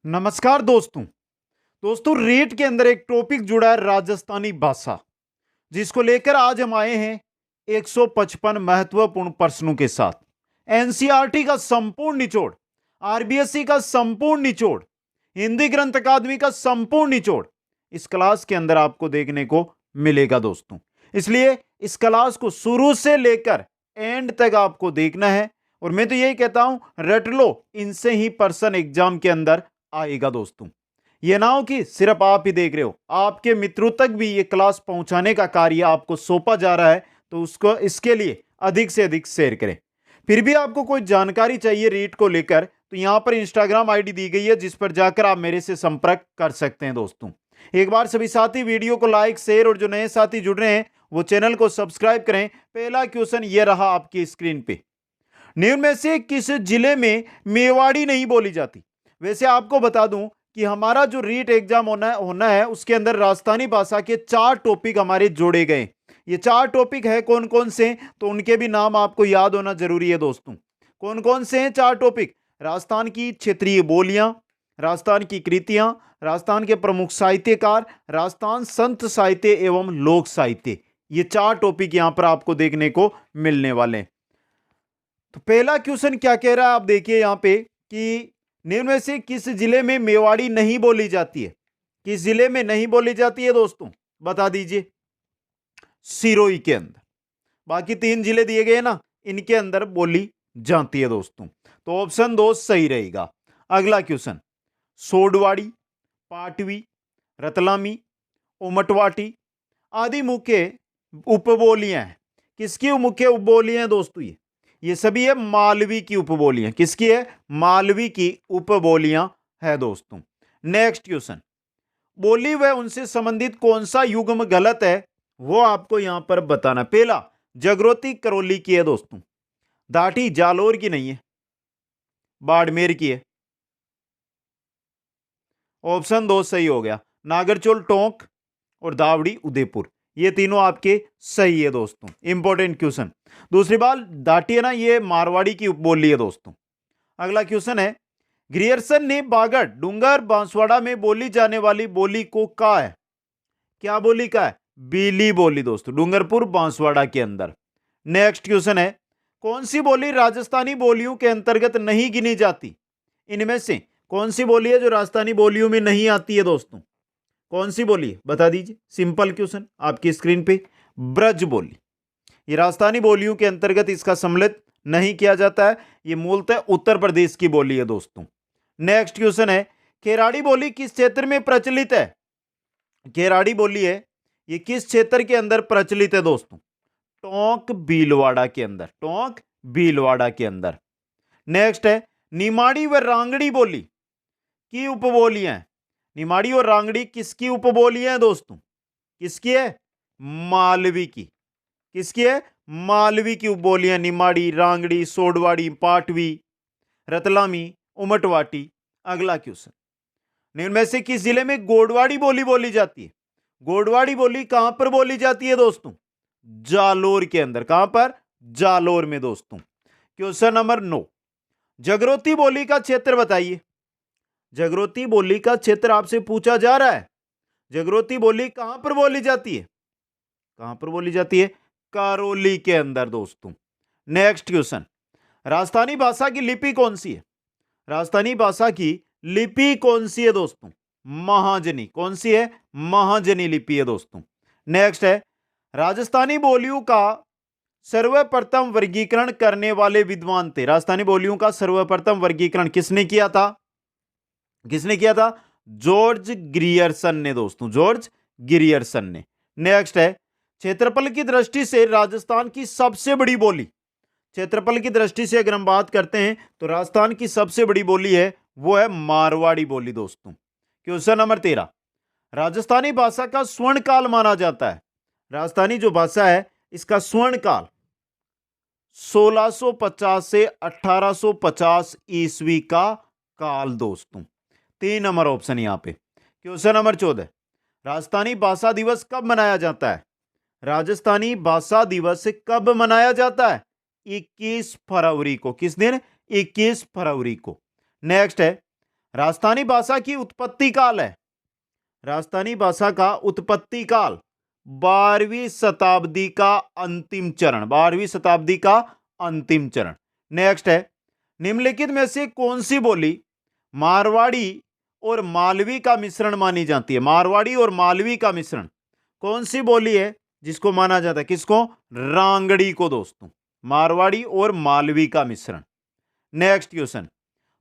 नमस्कार दोस्तों। रीट के अंदर एक टॉपिक जुड़ा है राजस्थानी भाषा, जिसको लेकर आज हम आए हैं 155 महत्वपूर्ण प्रश्नों के साथ। एनसीईआरटी का संपूर्ण निचोड़, आरबीएसई का संपूर्ण निचोड़, हिंदी ग्रंथ अकादमी का संपूर्ण निचोड़ इस क्लास के अंदर आपको देखने को मिलेगा दोस्तों। इसलिए इस क्लास को शुरू से लेकर एंड तक आपको देखना है, और मैं तो यही कहता हूं रट लो, इनसे ही पर्सन एग्जाम के अंदर आएगा दोस्तों। यह ना हो कि सिर्फ आप ही देख रहे हो, आपके मित्रों तक भी ये क्लास पहुंचाने का कार्य आपको सौंपा जा रहा है, तो उसको इसके लिए अधिक से अधिक शेयर करें। फिर भी आपको कोई जानकारी चाहिए रीट को लेकर, तो यहां पर इंस्टाग्राम आईडी दी गई है, जिस पर जाकर आप मेरे से संपर्क कर सकते हैं दोस्तों। एक बार सभी साथी वीडियो को लाइक शेयर, और जो नए साथी जुड़ रहे हैं वो चैनल को सब्सक्राइब करें। पहला क्वेश्चन यह रहा आपकी स्क्रीन पे, निम्न में से किस जिले में मेवाड़ी नहीं बोली जाती? वैसे आपको बता दूं कि हमारा जो रीट एग्जाम होना है उसके अंदर राजस्थानी भाषा के 4 टॉपिक हमारे जोड़े गए। ये 4 टॉपिक है कौन कौन से, तो उनके भी नाम आपको याद होना जरूरी है दोस्तों। कौन कौन से हैं 4 टॉपिक? राजस्थान की क्षेत्रीय बोलियां, राजस्थान की कृतियां, राजस्थान के प्रमुख साहित्यकार, राजस्थान संत साहित्य एवं लोक साहित्य। ये 4 टॉपिक यहां पर आपको देखने को मिलने वाले हैं। तो पहला क्वेश्चन क्या कह रहा है, आप देखिए यहां पे कि निम्न में से किस जिले में मेवाड़ी नहीं बोली जाती है? किस जिले में नहीं बोली जाती है दोस्तों, बता दीजिए। सिरोही के अंदर। बाकी 3 जिले दिए गए ना, इनके अंदर बोली जाती है दोस्तों। तो ऑप्शन 2 सही रहेगा। अगला क्वेश्चन, सोडवाड़ी, पाटवी, रतलामी, उमटवाटी आदि मुख्य उपबोलियां हैं। किसकी मुख्य उपबोलियां हैं दोस्तों? ये सभी है मालवी की उपबोलियां। किसकी है? मालवी की उपबोलियां है दोस्तों। नेक्स्ट क्वेश्चन, बोली व उनसे संबंधित कौन सा युग्म गलत है, वो आपको यहां पर बताना। पहला, जगरोती करौली की है दोस्तों, दाठी जालोर की नहीं है, बाड़मेर की है। ऑप्शन 2 सही हो गया। नागरचोल टोंक और दावड़ी उदयपुर, ये तीनों आपके सही है दोस्तों। Important question. दूसरी बात, दाटी है ना, ये मारवाड़ी की उपबोली है दोस्तों। अगला क्वेश्चन है, ग्रियर्सन ने बागड़ डूंगर बांसवाड़ा में बोली जाने वाली बोली को कहा है? क्या बोली का है? बीली बोली दोस्तों, डूंगरपुर बांसवाड़ा के अंदर। नेक्स्ट क्वेश्चन है, कौन सी बोली राजस्थानी बोलियों के अंतर्गत नहीं गिनी जाती? इनमें से कौन सी बोली है जो राजस्थानी बोलियों में नहीं आती है दोस्तों? कौन सी बोली है, बता दीजिए। सिंपल क्वेश्चन आपकी स्क्रीन पे, ब्रज बोली। ये राजस्थानी बोलियों के अंतर्गत इसका सम्मिलित नहीं किया जाता है, ये मूलतः उत्तर प्रदेश की बोली है दोस्तों। नेक्स्ट क्वेश्चन है, खेराड़ी बोली किस क्षेत्र में प्रचलित है? खेराड़ी बोली है, ये किस क्षेत्र के अंदर प्रचलित है दोस्तों? टोंक भीलवाड़ा के अंदर, टोंक भीलवाड़ा के अंदर। नेक्स्ट है, निमाड़ी व रांगड़ी बोली की उपबोलियां हैं। निमाड़ी और रांगड़ी किसकी उपबोलियां हैं दोस्तों? किसकी है? मालवी की। किसकी है? मालवी की उपबोलियां, निमाड़ी, रांगड़ी, सोडवाड़ी, पाटवी, रतलामी, उमटवाटी। अगला क्वेश्चन, निम्न में से किस जिले में गोडवाड़ी बोली बोली जाती है? गोडवाड़ी बोली कहां पर बोली जाती है दोस्तों? जालोर के अंदर। कहां पर? जालोर में दोस्तों। क्वेश्चन नंबर 9, जगरोती बोली का क्षेत्र बताइए। जगरोती बोली का क्षेत्र आपसे पूछा जा रहा है। जगरोती बोली कहां पर बोली जाती है? कहां पर बोली जाती है? करौली के अंदर दोस्तों। नेक्स्ट क्वेश्चन, राजस्थानी भाषा की लिपि कौन सी है? राजस्थानी भाषा की लिपि कौन सी है दोस्तों? महाजनी। कौन सी है? महाजनी लिपि है दोस्तों। नेक्स्ट है, राजस्थानी बोलियों का सर्वप्रथम वर्गीकरण करने वाले विद्वान थे। राजस्थानी बोलियों का सर्वप्रथम वर्गीकरण किसने किया था? किसने किया था? जॉर्ज ग्रियर्सन ने दोस्तों, जॉर्ज ग्रियर्सन ने। नेक्स्ट है, क्षेत्रफल की दृष्टि से राजस्थान की सबसे बड़ी बोली। क्षेत्रफल की दृष्टि से अगर हम बात करते हैं तो राजस्थान की सबसे बड़ी बोली है वो है मारवाड़ी बोली दोस्तों। क्वेश्चन नंबर 13, राजस्थानी भाषा का स्वर्ण काल माना जाता है। राजस्थानी जो भाषा है इसका स्वर्ण काल 1650 से 1850 ईस्वी का काल दोस्तों। 3 नंबर ऑप्शन यहां पे। क्वेश्चन नंबर 14, राजस्थानी भाषा दिवस कब मनाया जाता है? राजस्थानी भाषा दिवस कब मनाया जाता है? 21 फरवरी को। किस दिन? 21 फरवरी को। नेक्स्ट है, राजस्थानी भाषा की उत्पत्ति काल है, राजस्थानी भाषा का उत्पत्ति काल 12वीं शताब्दी का अंतिम चरण, 12वीं शताब्दी का अंतिम चरण। नेक्स्ट है, निम्नलिखित में से कौन सी बोली मारवाड़ी और मालवी का मिश्रण मानी जाती है? मारवाड़ी और मालवी का मिश्रण कौन सी बोली है जिसको माना जाता है? किसको? रांगड़ी को दोस्तों, मारवाड़ी और मालवी का मिश्रण। नेक्स्ट क्वेश्चन,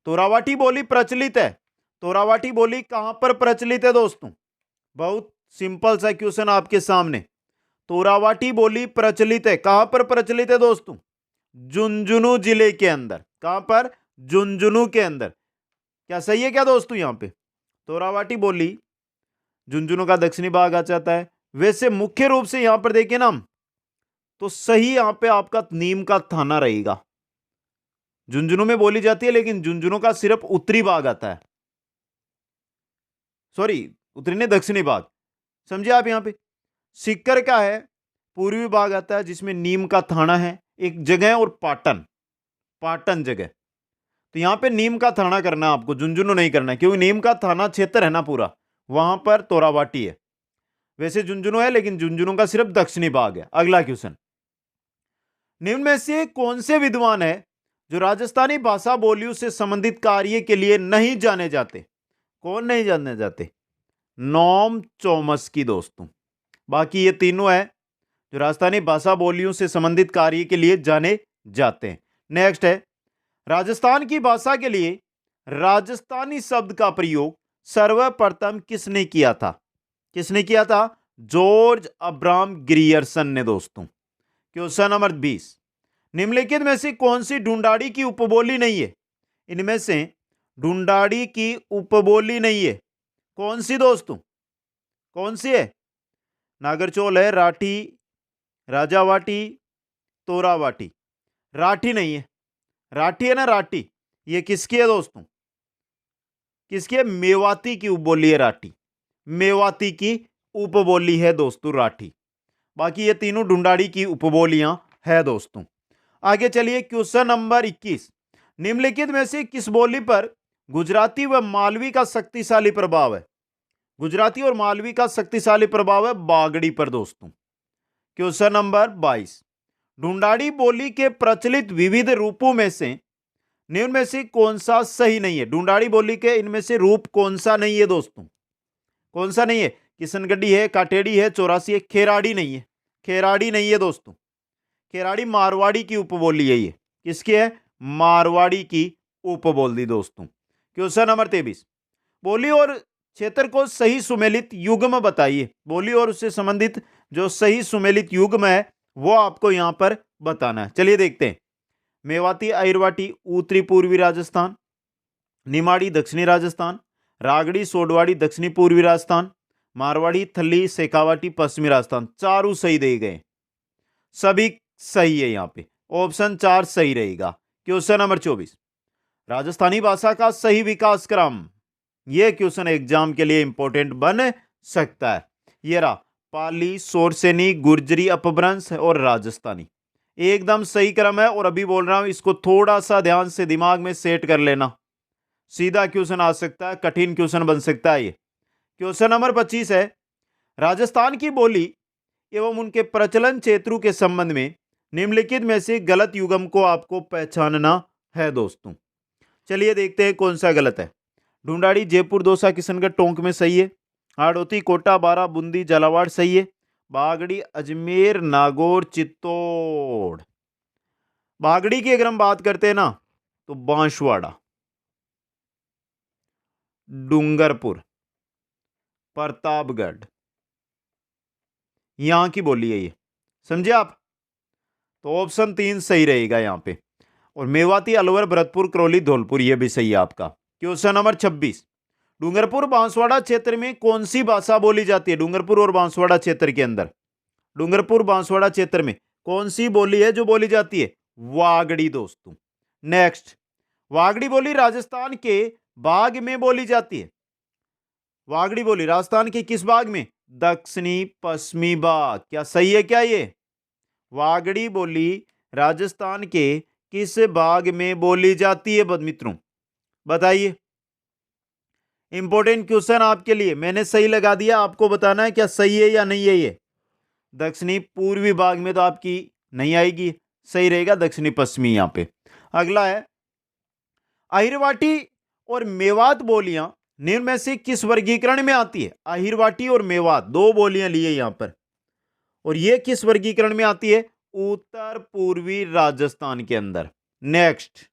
तोरावाटी बोली प्रचलित है, तोरावाटी बोली कहां पर प्रचलित है दोस्तों? बहुत सिंपल सा क्वेश्चन आपके सामने। तोरावाटी बोली प्रचलित है, कहां पर प्रचलित है दोस्तों? झुंझुनू जिले के अंदर। कहां पर? झुंझुनू के अंदर। क्या सही है क्या दोस्तों? यहां पे तोरावाटी बोली झुंझुनू का दक्षिणी भाग आ जाता है। वैसे मुख्य रूप से यहां पर देखिए ना, तो सही यहां पे आपका नीम का थाना रहेगा। झुंझुनू में बोली जाती है, लेकिन झुंझुनू का सिर्फ उत्तरी भाग आता है, सॉरी उत्तरी ने दक्षिणी भाग, समझे आप? यहां पे सीकर का है पूर्वी भाग आता है, जिसमें नीम का थाना है एक जगह, और पाटन, पाटन जगह। तो यहां पे नीम का थाना करना है आपको, झुंझुनू नहीं करना है, क्योंकि नीम का थाना क्षेत्र है ना पूरा, वहां पर तोरावाटी है। वैसे झुंझुनू है, लेकिन झुंझुनू का सिर्फ दक्षिणी भाग है। अगला क्वेश्चन, निम्न में से कौन से विद्वान है जो राजस्थानी भाषा बोलियों से संबंधित कार्य के लिए नहीं जाने जाते? कौन नहीं जाने जाते? नॉम चॉम्स्की दोस्तों। बाकी ये तीनों है जो राजस्थानी भाषा बोलियों से संबंधित कार्य के लिए जाने जाते हैं। नेक्स्ट है, राजस्थान की भाषा के लिए राजस्थानी शब्द का प्रयोग सर्वप्रथम किसने किया था? किसने किया था? जॉर्ज अब्राहम ग्रियर्सन ने दोस्तों। क्वेश्चन नंबर 20, निम्नलिखित में से कौन सी ढूंढाड़ी की उपबोली नहीं है? इनमें से ढूंढाड़ी की उपबोली नहीं है, कौन सी दोस्तों? कौन सी है? नागरचौल है, राठी, राजावाटी, तोरावाटी। राठी नहीं है, राठी है ना, राठी, ये किसकी है दोस्तों? किसकी है? मेवाती की उपबोली है राठी, मेवाती की उपबोली है दोस्तों राठी। बाकी ये तीनों ढूंढाड़ी की उपबोलियां है दोस्तों। आगे चलिए, क्वेश्चन नंबर 21, निम्नलिखित में से किस बोली पर गुजराती व मालवी का शक्तिशाली प्रभाव है? गुजराती और मालवी का शक्तिशाली प्रभाव है बागड़ी पर दोस्तों। क्वेश्चन नंबर 22, ढूंढाड़ी बोली के प्रचलित विविध रूपों में से निम्न में से कौन सा सही नहीं है? ढूंढाड़ी बोली के इनमें से रूप कौन सा नहीं है दोस्तों? कौन सा नहीं है? किशनगढ़ी है, काटेड़ी है, चौरासी है, खेराड़ी नहीं है, खेराड़ी नहीं है दोस्तों। खेराड़ी मारवाड़ी की उपबोली है, ये किसकी है? मारवाड़ी की उपबोली दोस्तों। क्वेश्चन नंबर 23, बोली और क्षेत्र को सही सुमेलित युग्म बताइए। बोली और उससे संबंधित जो सही सुमेलित युग्म है वो आपको यहां पर बताना है। चलिए देखते हैं, मेवाती आयरवाटी उत्तरी पूर्वी राजस्थान, निमाड़ी दक्षिणी राजस्थान, रागड़ी सोडवाड़ी दक्षिणी पूर्वी राजस्थान, मारवाड़ी थल्ली शेखावाटी पश्चिमी राजस्थान। चारों सही दे गए, सभी सही है, यहां पे ऑप्शन 4 सही रहेगा। क्वेश्चन नंबर 24, राजस्थानी भाषा का सही विकास क्रम, यह क्वेश्चन एग्जाम के लिए इंपॉर्टेंट बन सकता है। ये रहा, पाली, सोरसेनी, गुर्जरी अपभ्रंश और राजस्थानी, एकदम सही क्रम है। और अभी बोल रहा हूं, इसको थोड़ा सा ध्यान से दिमाग में सेट कर लेना, सीधा क्वेश्चन आ सकता है, कठिन क्वेश्चन बन सकता है ये। क्वेश्चन नंबर 25 है, राजस्थान की बोली एवं उनके प्रचलन क्षेत्रों के संबंध में निम्नलिखित में से गलत युग्म को आपको पहचानना है दोस्तों। चलिए देखते हैं कौन सा गलत है। ढूंढाड़ी जयपुर दौसा किशनगढ़ टोंक में सही है। हाड़ौती कोटा बारा बूंदी झालावाड़ सही है। बागड़ी अजमेर नागौर चित्तौड़। बागड़ी की अगर हम बात करते हैं ना, तो बांसवाड़ा, डूंगरपुर, प्रतापगढ़, यहां की बोली है ये, समझे आप? तो ऑप्शन 3 सही रहेगा यहां पे। और मेवाती अलवर भरतपुर करौली धौलपुर, ये भी सही है आपका। क्वेश्चन नंबर 26, डूंगरपुर बांसवाड़ा क्षेत्र में कौन सी भाषा बोली जाती है? डूंगरपुर और बांसवाड़ा क्षेत्र के अंदर, डूंगरपुर बांसवाड़ा क्षेत्र में कौन सी बोली है जो बोली जाती है? वागड़ी दोस्तों। नेक्स्ट, वागड़ी बोली राजस्थान के भाग में बोली जाती है। वागड़ी बोली राजस्थान के किस भाग में? दक्षिणी पश्चिमी भाग। क्या सही है क्या ये? वागड़ी बोली राजस्थान के किस भाग में बोली जाती है मित्रों, बताइए। इंपॉर्टेंट क्वेश्चन आपके लिए, मैंने सही लगा दिया, आपको बताना है क्या सही है या नहीं है। ये दक्षिणी पूर्वी भाग में तो आपकी नहीं आएगी, सही रहेगा दक्षिणी पश्चिमी यहां पे। अगला है अहिरवाटी और मेवात बोलियां निम्न में से किस वर्गीकरण में आती है। अहिरवाटी और मेवात दो बोलियां ली है यहां पर, और ये किस वर्गीकरण में आती है, उत्तर पूर्वी राजस्थान के अंदर। नेक्स्ट,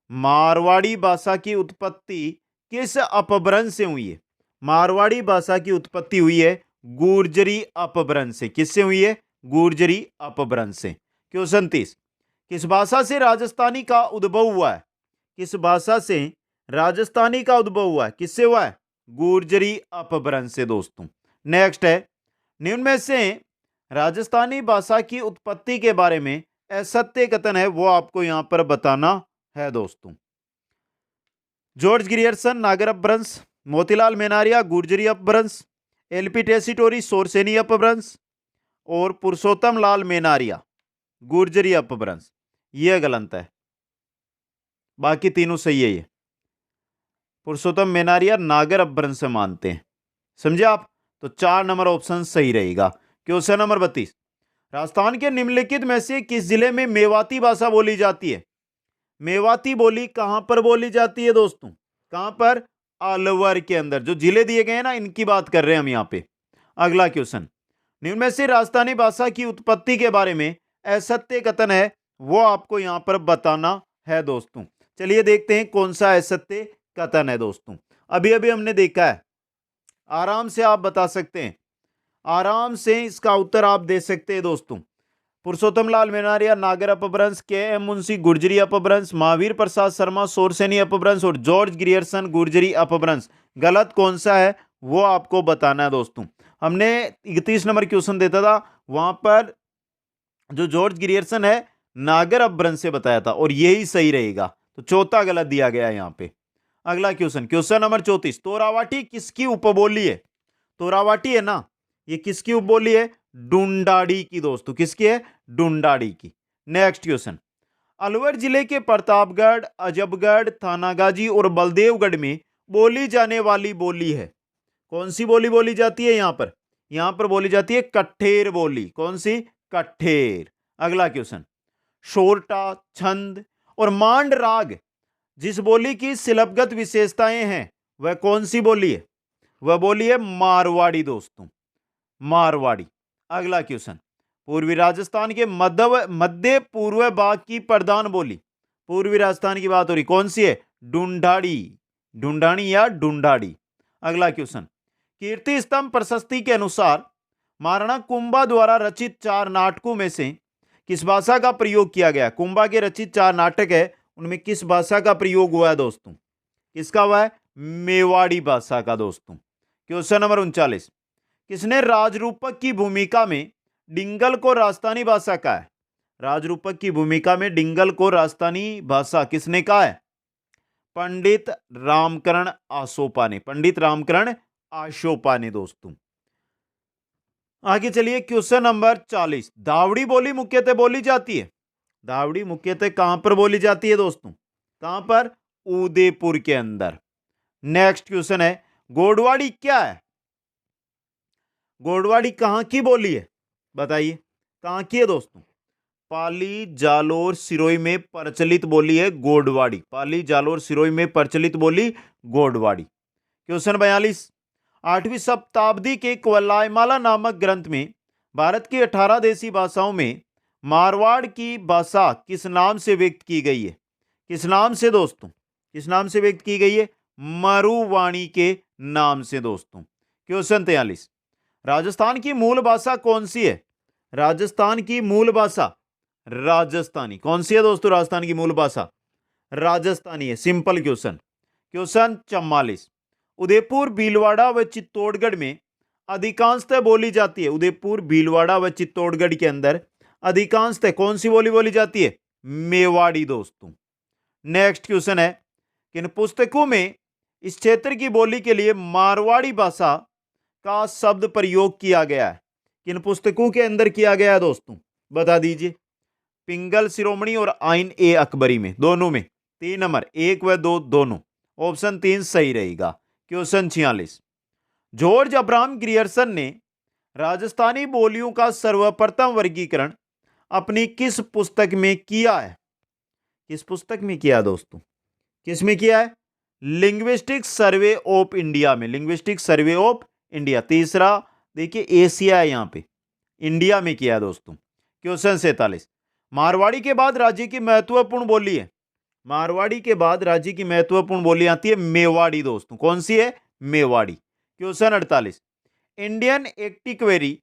मारवाड़ी भाषा की उत्पत्ति किस अपभ्रंश से हुई है। मारवाड़ी भाषा की उत्पत्ति हुई है गुर्जरी अपभ्रंश से। किससे हुई है, गुर्जरी अपभ्रंश से। क्वेश्चन 30, किस भाषा से राजस्थानी का उद्भव हुआ है। किस भाषा से राजस्थानी का उद्भव हुआ है, किससे हुआ है, गुर्जरी अपभ्रंश से दोस्तों। नेक्स्ट है, निम्न में से राजस्थानी भाषा की उत्पत्ति के बारे में असत्य कथन है, वो आपको यहां पर बताना है दोस्तों। जॉर्ज ग्रियर्सन नागर अपभ्रंश, मोतीलाल मेनारिया गुर्जरी अपभ्रंश, एलपी टेसीटोरी सोरसेनी अपभ्रंश, और पुरुषोत्तम लाल मेनारिया गुर्जरी अपभ्रंश। यह गलत है, बाकी तीनों सही है। ये पुरुषोत्तम मेनारिया नागर अपभ्रंश से मानते हैं, समझे आप, तो 4 नंबर ऑप्शन सही रहेगा। क्वेश्चन नंबर 32, राजस्थान के निम्नलिखित में से किस जिले में मेवाती भाषा बोली जाती है। मेवाती बोली कहां पर बोली जाती है दोस्तों, कहां पर, अलवर के अंदर। जो जिले दिए गए हैं ना, इनकी बात कर रहे हैं हम यहां पे। अगला क्वेश्चन, निम्न में से राजस्थानी भाषा की उत्पत्ति के बारे में असत्य कथन है, वो आपको यहां पर बताना है दोस्तों। चलिए देखते हैं कौन सा असत्य कथन है दोस्तों। अभी अभी हमने देखा है, आराम से आप बता सकते हैं, आराम से इसका उत्तर आप दे सकते हैं दोस्तों। पुरुषोत्तम लाल मेनारिया नागर अपभ्रंश, के एम मुंशी गुर्जरी अपभ्रंश, महावीर प्रसाद शर्मा सोरसेनी अपभ्रंश, और जॉर्ज ग्रियर्सन गुर्जरी अपभ्रंश। गलत कौन सा है वो आपको बताना है दोस्तों। हमने 31 नंबर क्वेश्चन देता था, वहां पर जो जॉर्ज ग्रियर्सन है नागर अपभ्रंश से बताया था, और यही सही रहेगा, तो चौथा गलत दिया गया है यहां पे। अगला क्वेश्चन, क्वेश्चन नंबर 34, तोरावाटी किसकी उपबोली है। तोरावाटी है ना, ये किसकी उपबोली है, डुंडाड़ी की दोस्तों। किसकी है, डुंडाड़ी की। नेक्स्ट क्वेश्चन, अलवर जिले के प्रतापगढ़, अजबगढ़, थानागाजी और बलदेवगढ़ में बोली जाने वाली बोली है। कौन सी बोली बोली जाती है यहां पर बोली जाती है कट्ठेर बोली। कौन सी, कट्ठेर। अगला क्वेश्चन, शोरटा, छंद और मांड राग जिस बोली की शिल्पगत विशेषताएं हैं, वह कौन सी बोली है, वह बोली है मारवाड़ी दोस्तों, मारवाड़ी। अगला क्वेश्चन, पूर्वी राजस्थान के मध्य पूर्व भाग की प्रधान बोली, पूर्वी राजस्थान की बात हो रही, कौन सी है, ढूंढाड़ी, ढूंढानी या ढूंढाड़ी। अगला क्वेश्चन, कीर्ति स्तंभ प्रशस्ति के अनुसार महाराणा कुंभा द्वारा रचित 4 नाटकों में से किस भाषा का प्रयोग किया गया। कुंभा के रचित 4 नाटक है, उनमें किस भाषा का प्रयोग हुआ है दोस्तों, किसका हुआ है, मेवाड़ी भाषा का दोस्तों। क्वेश्चन नंबर 39, किसने राजरूपक की भूमिका में डिंगल को राजस्थानी भाषा कहा है। राजरूपक की भूमिका में डिंगल को राजस्थानी भाषा किसने कहा है, पंडित रामकरण आसोपा ने, पंडित रामकरण आसोपा ने दोस्तों। आगे चलिए, क्वेश्चन नंबर 40, धावड़ी बोली मुख्यतः बोली जाती है। धावड़ी मुख्यतः कहां पर बोली जाती है दोस्तों, कहां पर, उदयपुर के अंदर। नेक्स्ट क्वेश्चन है, गोडवाड़ी क्या है। गोडवाड़ी कहां की बोली है, बताइए कहां की है दोस्तों, पाली जालोर सिरोही में प्रचलित बोली है गोडवाड़ी। पाली जालोर सिरोही में प्रचलित बोली गोडवाड़ी। क्वेश्चन 42, 8वीं शताब्दी के क्वलायमाला नामक ग्रंथ में भारत की 18 देशी भाषाओं में मारवाड़ की भाषा किस नाम से व्यक्त की गई है। किस नाम से दोस्तों, किस नाम से व्यक्त की गई है, मरुवाणी के नाम से दोस्तों। क्वेश्चन 43, राजस्थान की मूल भाषा कौन सी है। राजस्थान की मूल भाषा राजस्थानी। कौन सी है दोस्तों, राजस्थान की मूल भाषा राजस्थानी है, simple question. Question 44, Udaipur, Bhilwara व चित्तौड़गढ़ में अधिकांशतः बोली जाती है। उदयपुर, भीलवाड़ा व चित्तौड़गढ़ के अंदर अधिकांशतः कौन सी बोली बोली जाती है, मेवाड़ी दोस्तों। नेक्स्ट क्वेश्चन है, किन पुस्तकों में इस क्षेत्र की बोली के लिए मारवाड़ी भाषा का शब्द प्रयोग किया गया है। किन पुस्तकों के अंदर किया गया है दोस्तों, बता दीजिए। पिंगल शिरोमणि और आइन ए अकबरी में, दोनों में, 3 नंबर 1 व 2 दोनों। ऑप्शन 3 सही रहेगा। क्वेश्चन 46, जॉर्ज अब्राहम ग्रियर्सन ने राजस्थानी बोलियों का सर्वप्रथम वर्गीकरण अपनी किस पुस्तक में किया है? किस पुस्तक में किया है दोस्तों? किस में किया है? लिंग्विस्टिक सर्वे ऑफ इंडिया में, लिंग्विस्टिक सर्वे ऑफ इंडिया। तीसरा देखिए एशिया है, यहां पे इंडिया में किया है दोस्तों। क्वेश्चन 47, मारवाड़ी के बाद राज्य की महत्वपूर्ण बोली है, मारवाड़ी के बाद राज्य की महत्वपूर्ण बोली आती है मेवाड़ी दोस्तों। कौन सी है? मेवाड़ी। क्वेश्चन 48, इंडियन एंटीक्वेरी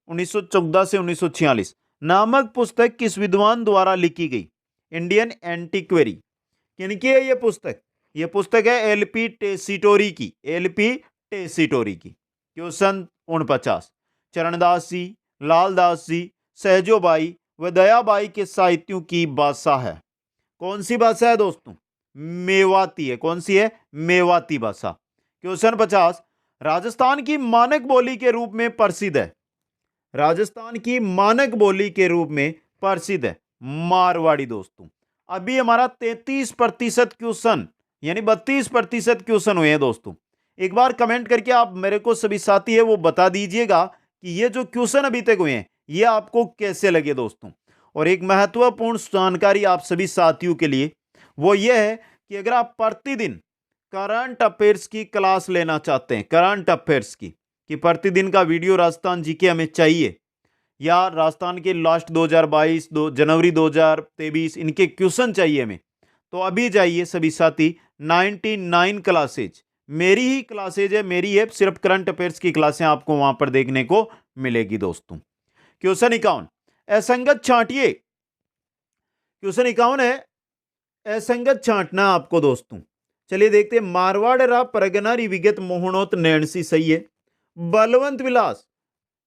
1914 से 1946 नामक पुस्तक किस विद्वान द्वारा लिखी गई? इंडियन एंटीक्वेरी किनकी है ये पुस्तक? ये पुस्तक है एलपी टेसीटोरी की, एलपी टेसीटोरी की। क्वेश्चन 49, चरणदास जी, लालदास जी, सहजोबाई व दयाबाई के साहित्यों की भाषा है, कौन सी भाषा है दोस्तों? मेवाती है। कौन सी है? मेवाती भाषा। क्वेश्चन 50, राजस्थान की मानक बोली के रूप में प्रसिद्ध है, राजस्थान की मानक बोली के रूप में प्रसिद्ध है मारवाड़ी दोस्तों। अभी हमारा 33% क्वेश्चन यानी 32% क्वेश्चन हुए हैं दोस्तों। एक बार कमेंट करके आप मेरे को सभी साथी है वो बता दीजिएगा कि ये जो क्वेश्चन अभी तक हुए हैं ये आपको कैसे लगे दोस्तों। और एक महत्वपूर्ण जानकारी आप सभी साथियों के लिए वो ये है कि अगर आप प्रतिदिन करंट अफेयर्स की क्लास लेना चाहते हैं, करंट अफेयर्स की, कि प्रतिदिन का वीडियो राजस्थान जीके हमें चाहिए, या राजस्थान के लास्ट 2022 जनवरी 2023 इनके क्वेश्चन चाहिए हमें, तो अभी जाइए सभी साथी 99 क्लासेज, मेरी ही क्लासेज है, मेरी ऐप, सिर्फ करंट अफेयर्स की क्लासें आपको वहां पर देखने को मिलेगी दोस्तों। क्वेश्चन 51, असंगत छांटिए। क्वेश्चन 51 है असंगत छांटना आपको दोस्तों। चलिए देखते हैं। मारवाड़ रा परगना री विगत मोहनोत नैणसी सही है। बलवंत विलास,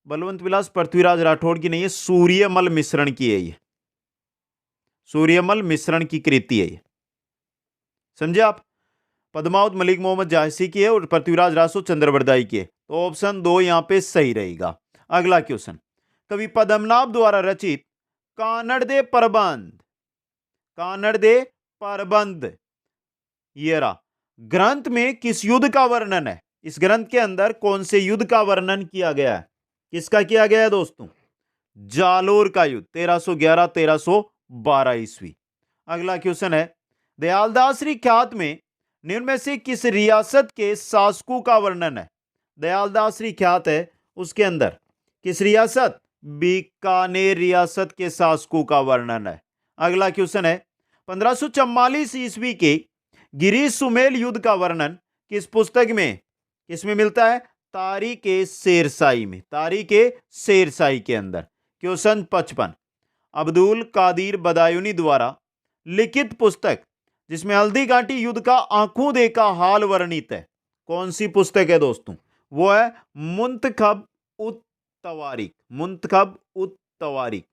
बलवंत विलास पृथ्वीराज राठौड़ की नहीं है, सूर्यमल मिश्रण की है ये, सूर्यमल मिश्रण की कृति है ये, समझे आप। पद्मावत मलिक मोहम्मद जायसी की है और पृथ्वीराज रासो चंद्रवरदाई की है, तो ऑप्शन 2 यहां पे सही रहेगा। अगला क्वेश्चन, कवि पद्मनाभ द्वारा रचित कानड़ दे प्रबंध, कानड़ दे प्रबंध ये रहा ग्रंथ में किस युद्ध का वर्णन है? इस ग्रंथ के अंदर कौन से युद्ध का वर्णन किया गया है? किसका किया गया है दोस्तों? जालोर का युद्ध 1311-1312 ईस्वी। अगला क्वेश्चन है, दयालदास री ख्यात में निम्न में से किस रियासत के शासकों का वर्णन है? दयालदास री ख्यात है उसके अंदर किस रियासत? बीकानेर रियासत के शासकों का वर्णन है। अगला क्वेश्चन है, 1544 ईस्वी के गिरीश सुमेल युद्ध का वर्णन किस पुस्तक में, किसमें मिलता है? तारीख ए शेरशाही में, तारीख ए शेरशाही के अंदर। क्वेश्चन 55, अब्दुल कादिर बदायूनी द्वारा लिखित पुस्तक जिसमें हल्दी घाटी युद्ध का आंखों देखा हाल वर्णित है, कौन सी पुस्तक है दोस्तों? वो है मुंतखब उत तवारीख, मुंतखब उत तवारीख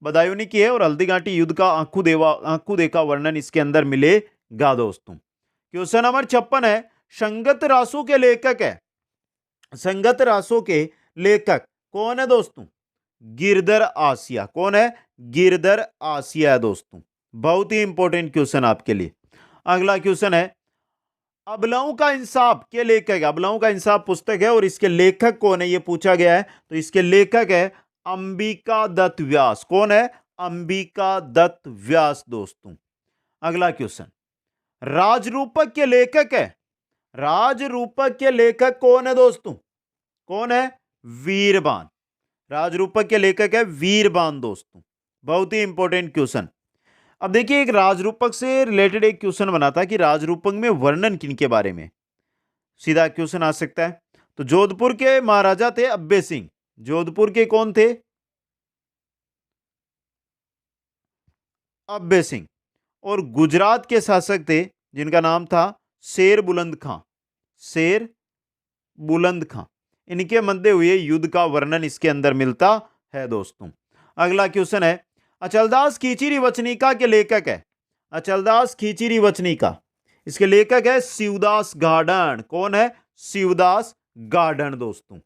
बदायूनी की है और हल्दी घाटी युद्ध का आंखों देखा वर्णन इसके अंदर मिलेगा दोस्तों। क्वेश्चन नंबर 56 है, संगत रासों के लेखक है, संगत रासों के लेखक कौन है दोस्तों? गिरधर आसिया। कौन है? गिरधर आसिया दोस्तों। बहुत ही इंपॉर्टेंट क्वेश्चन आपके लिए। अगला क्वेश्चन है, अबलाओं का इंसाफ के लेखक है, अबलाओं का इंसाफ पुस्तक है और इसके लेखक कौन है ये पूछा गया है, तो इसके लेखक है अंबिका दत्त व्यास। कौन है? अंबिका दत्त व्यास दोस्तों। अगला क्वेश्चन, राजरूपक के लेखक है, राजरूपक के लेखक कौन है दोस्तों? कौन है? वीरबान। राजरूपक के लेखक है वीरबान दोस्तों। बहुत ही इंपॉर्टेंट क्वेश्चन। अब देखिए एक राजरूपक से रिलेटेड एक क्वेश्चन बना था कि राजरूपक में वर्णन किन के बारे में, सीधा क्वेश्चन आ सकता है। तो जोधपुर के महाराजा थे अब्बे सिंह। जोधपुर के कौन थे? अब्बे सिंह। और गुजरात के शासक थे जिनका नाम था शेर बुलंद खां, शेर बुलंद खां। इनके मध्य हुए युद्ध का वर्णन इसके अंदर मिलता है दोस्तों। अगला क्वेश्चन है, अचलदास खींचीरी वचनिका के लेखक है, अचलदास खींचीरी वचनिका, इसके लेखक है शिवदास गार्डन। कौन है? शिवदास गार्डन दोस्तों।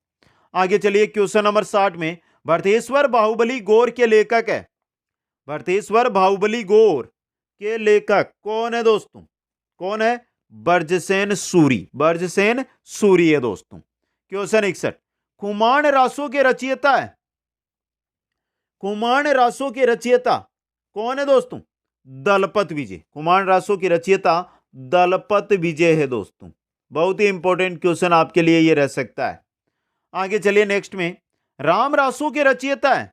आगे चलिए क्वेश्चन नंबर 60 में, भरतेश्वर बाहुबली गौर के लेखक है, भरतेश्वर बाहुबली गौर के लेखक कौन है दोस्तों? कौन है? बर्जसेन सूरी, बर्जसेन सूरी है दोस्तों। क्वेश्चन 61, कुमाण रासों के रचयिता है, कुमाण रासों के रचयिता कौन है दोस्तों? दलपत विजय। कुमाण रासों के रचयिता दलपत विजय है दोस्तों। बहुत ही इंपॉर्टेंट क्वेश्चन आपके लिए ये रह सकता है। आगे चलिए नेक्स्ट में, राम रासों के रचयिता है,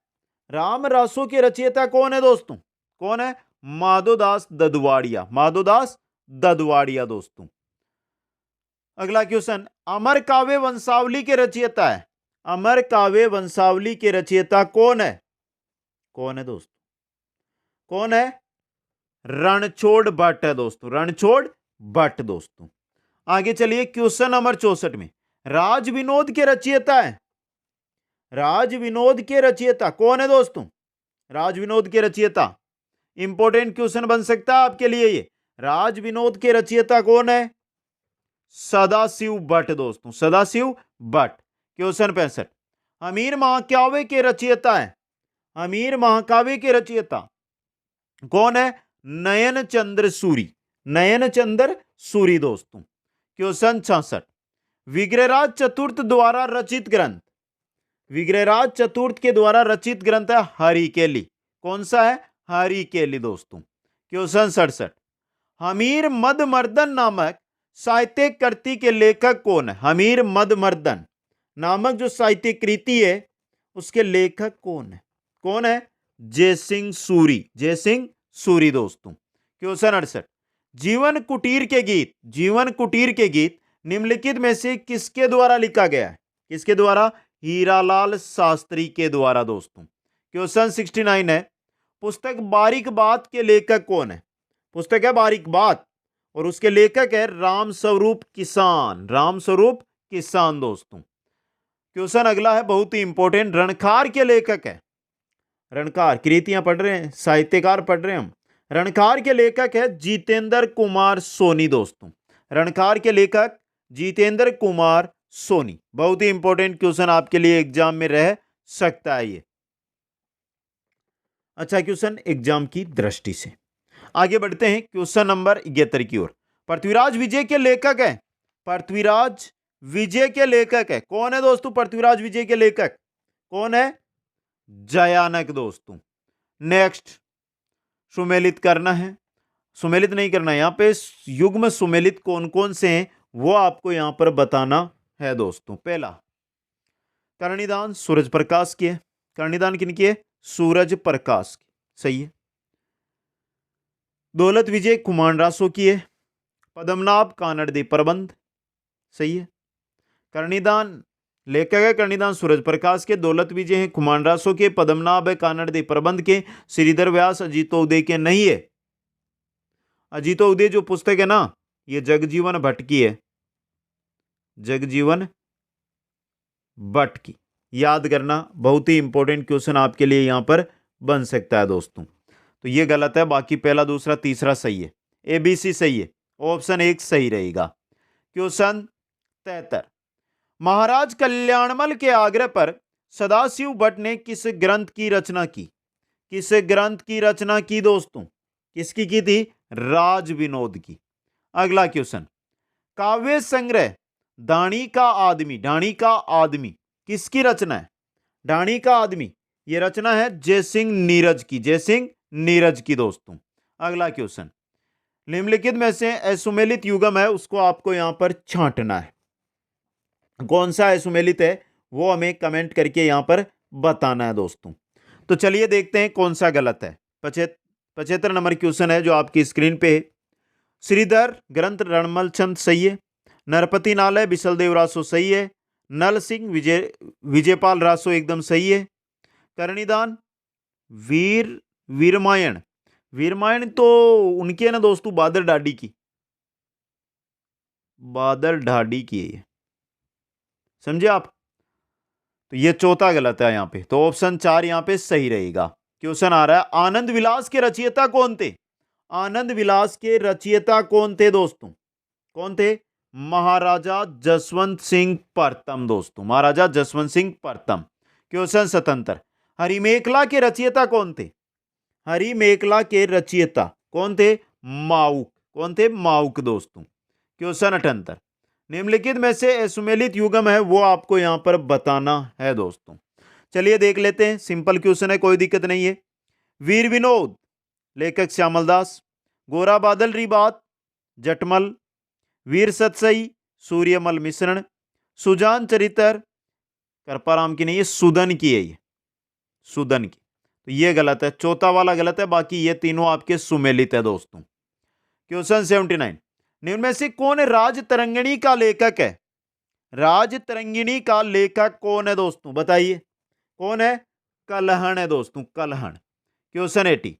राम रासों के रचयिता कौन है दोस्तों? कौन है? माधोदास ददवाड़िया, माधोदास ददवाड़िया दोस्तों। अगला क्वेश्चन, अमर काव्य वंशावली के रचयिता है, अमर काव्य वंशावली के रचयिता कौन है? कौन है दोस्तों? कौन है? रणछोड़ भट्ट है दोस्तों, रणछोड़ भट्ट दोस्तों। आगे चलिए क्वेश्चन नंबर 64 में, राज विनोद के रचयिता है, राज विनोद के रचयिता कौन है दोस्तों? राज विनोद के रचयिता, इंपॉर्टेंट क्वेश्चन बन सकता है आपके लिए ये। राज विनोद के रचयिता कौन है? सदाशिव भट्ट दोस्तों, सदाशिव भट्ट। क्वेश्चन 65, अमीर महाकाव्य के रचयिता है, अमीर महाकाव्य के रचयिता कौन है? नयन चंद्र सूरी, नयन चंद्र सूरी दोस्तों। क्वेश्चन 66, विग्रहराज चतुर्थ द्वारा रचित ग्रंथ, विग्रहराज चतुर्थ के द्वारा रचित ग्रंथ है हरिकेली। कौन सा है? हरिकेली दोस्तों। क्वेश्चन 67, हमीर मदमर्दन नामक साहित्यिक कृति के लेखक कौन है? हमीर मदमर्दन नामक जो साहित्यिक कृति है उसके लेखक कौन है? कौन है? जयसिंह सूरी, जयसिंह सूरी दोस्तों। क्वेश्चन 68, जीवन कुटीर के गीत, जीवन कुटीर के गीत निम्नलिखित में से किसके द्वारा लिखा गया है? किसके द्वारा? हीरालाल शास्त्री के द्वारा दोस्तों। क्वेश्चन 69 है, पुस्तक बारीक बात के लेखक कौन है? पुस्तक है बारीक बात और उसके लेखक है राम स्वरूप किसान, राम स्वरूप किसान दोस्तों। क्वेश्चन अगला है बहुत ही इंपॉर्टेंट, रणखार के लेखक है, रणखार कृतियां पढ़ रहे हैं, साहित्यकार पढ़ रहे हैं हम। रणखार के लेखक है जितेंद्र कुमार सोनी दोस्तों, रणखार के लेखक जितेंद्र कुमार सोनी। बहुत ही इंपॉर्टेंट क्वेश्चन आपके लिए एग्जाम में रह सकता है ये, अच्छा क्वेश्चन एग्जाम की दृष्टि से। आगे बढ़ते हैं क्वेश्चन नंबर 71 की ओर। पृथ्वीराज विजय के लेखक है, पृथ्वीराज विजय के लेखक है कौन है दोस्तों? पृथ्वीराज विजय के लेखक कौन है? जयानक दोस्तों। नेक्स्ट, सुमेलित करना है, सुमेलित नहीं करना है, यहां पे युग्म सुमेलित कौन कौन से हैं वो आपको यहां पर बताना है दोस्तों। पहला, करणिदान सूरज प्रकाश की है, करणिदान किनकी है? सूरज प्रकाश की, सही है। दौलत विजय कुमार रासो की है, पद्मनाभ कानड़दे प्रबंध, सही है। करणिदान लेखक है करणिदान सूरज प्रकाश के, दौलत विजय है कुमार रासो के, पद्मनाभ है कानड़दे प्रबंध के, श्रीधर व्यास अजीतोदय के नहीं है। अजीतोदय जो पुस्तक है ना ये जगजीवन भट्ट की है, जगजीवन भट्ट की, याद करना, बहुत ही इंपॉर्टेंट क्वेश्चन आपके लिए यहां पर बन सकता है दोस्तों। तो ये गलत है, बाकी पहला दूसरा तीसरा सही है, ABC सही है, ऑप्शन 1 सही रहेगा। क्वेश्चन 73, महाराज कल्याणमल के आग्रह पर सदाशिव भट्ट ने किस ग्रंथ की रचना की? किस ग्रंथ की रचना की दोस्तों? किसकी की थी? राज विनोद की। अगला क्वेश्चन, काव्य संग्रह डाणी का आदमी, डाणी का आदमी किसकी रचना है? डाणी का आदमी ये रचना है जयसिंह नीरज की, जयसिंह नीरज की दोस्तों। अगला क्वेश्चन, निम्नलिखित में से असुमेलित युग्म है उसको आपको यहां पर छांटना है, कौन सा असुमेलित है वो हमें कमेंट करके यहां पर बताना है दोस्तों। तो चलिए देखते हैं कौन सा गलत है। 75 नंबर क्वेश्चन है जो आपकी स्क्रीन पे है। श्रीधर ग्रंथ रणमल चंद सही है, नरपति नालय बिसलदेव रासो सही है, नल सिंह विजयपाल रासो एकदम सही है, करणिदान वीरमायण, वीरमायण तो उनकी है ना दोस्तों, बादल ढाडी की, बादल ढाडी की है, समझे आप? तो ये चौथा गलत है यहां पे, तो ऑप्शन 4 यहां पे सही रहेगा। क्वेश्चन आ रहा है, आनंद विलास के रचयिता कौन थे? आनंद विलास के रचयिता कौन थे दोस्तों? कौन थे? महाराजा जसवंत सिंह प्रथम दोस्तों, महाराजा जसवंत सिंह प्रथम। क्वेश्चन 77, हरिमेखला के रचयिता कौन थे? हरिमेखला के रचयिता कौन थे? माउक, कौन थे? माउक दोस्तों। क्वेश्चन 78, निम्नलिखित में से सुमेलित युगम है वो आपको यहां पर बताना है दोस्तों। चलिए देख लेते हैं, सिंपल क्वेश्चन है, कोई दिक्कत नहीं है। वीर विनोद लेखक श्यामलदास, गोरा बादल री बात जटमल, वीर सतसई सूर्यमल मिश्रण, सुजान चरित्र करपाराम की नहीं है, सुदन की है, ये सुदन की, तो ये गलत है, चौथा वाला गलत है, बाकी ये तीनों आपके सुमेलित है दोस्तों। क्वेश्चन 79, निम्न में से कौन राज तरंगिणी का लेखक है? राज तरंगिणी का लेखक कौन है दोस्तों, बताइए कौन है? कलहण है दोस्तों, कलहण। क्वेश्चन 80,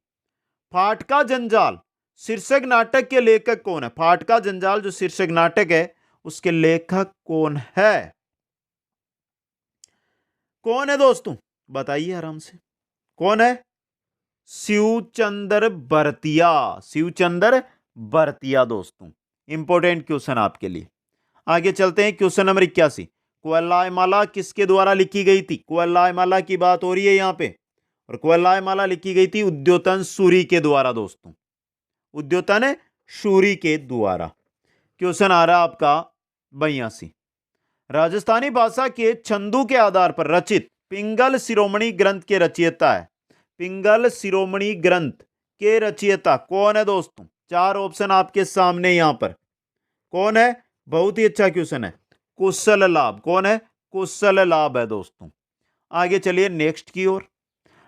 फाटका जंजाल शीर्षक नाटक के लेखक कौन है? फाटका जंजाल जो शीर्षक नाटक है उसके लेखक कौन है? कौन है दोस्तों, बताइए आराम से, कौन है? शिवचंद्र बरतिया, शिवचंद्र बरतिया दोस्तों। इंपॉर्टेंट क्वेश्चन आपके लिए। आगे चलते हैं, क्वेश्चन नंबर 81, क्वैलाय माला किसके द्वारा लिखी गई थी? क्वैलाय माला की बात हो रही है यहां पे, और क्वैलाय माला लिखी गई थी उद्योतन सूरी के द्वारा दोस्तों, उद्योतन सूरी के द्वारा। क्वेश्चन आ रहा आपका 82, राजस्थानी भाषा के छंदों के आधार पर रचित पिंगल शिरोमणि ग्रंथ के रचयिता है। पिंगल शिरोमणि ग्रंथ के रचयिता कौन है दोस्तों? चार ऑप्शन आपके सामने यहां पर, कौन है? बहुत ही अच्छा क्वेश्चन है, कुशल लाभ। कौन है? कुशल लाभ है दोस्तों। आगे चलिए नेक्स्ट की ओर,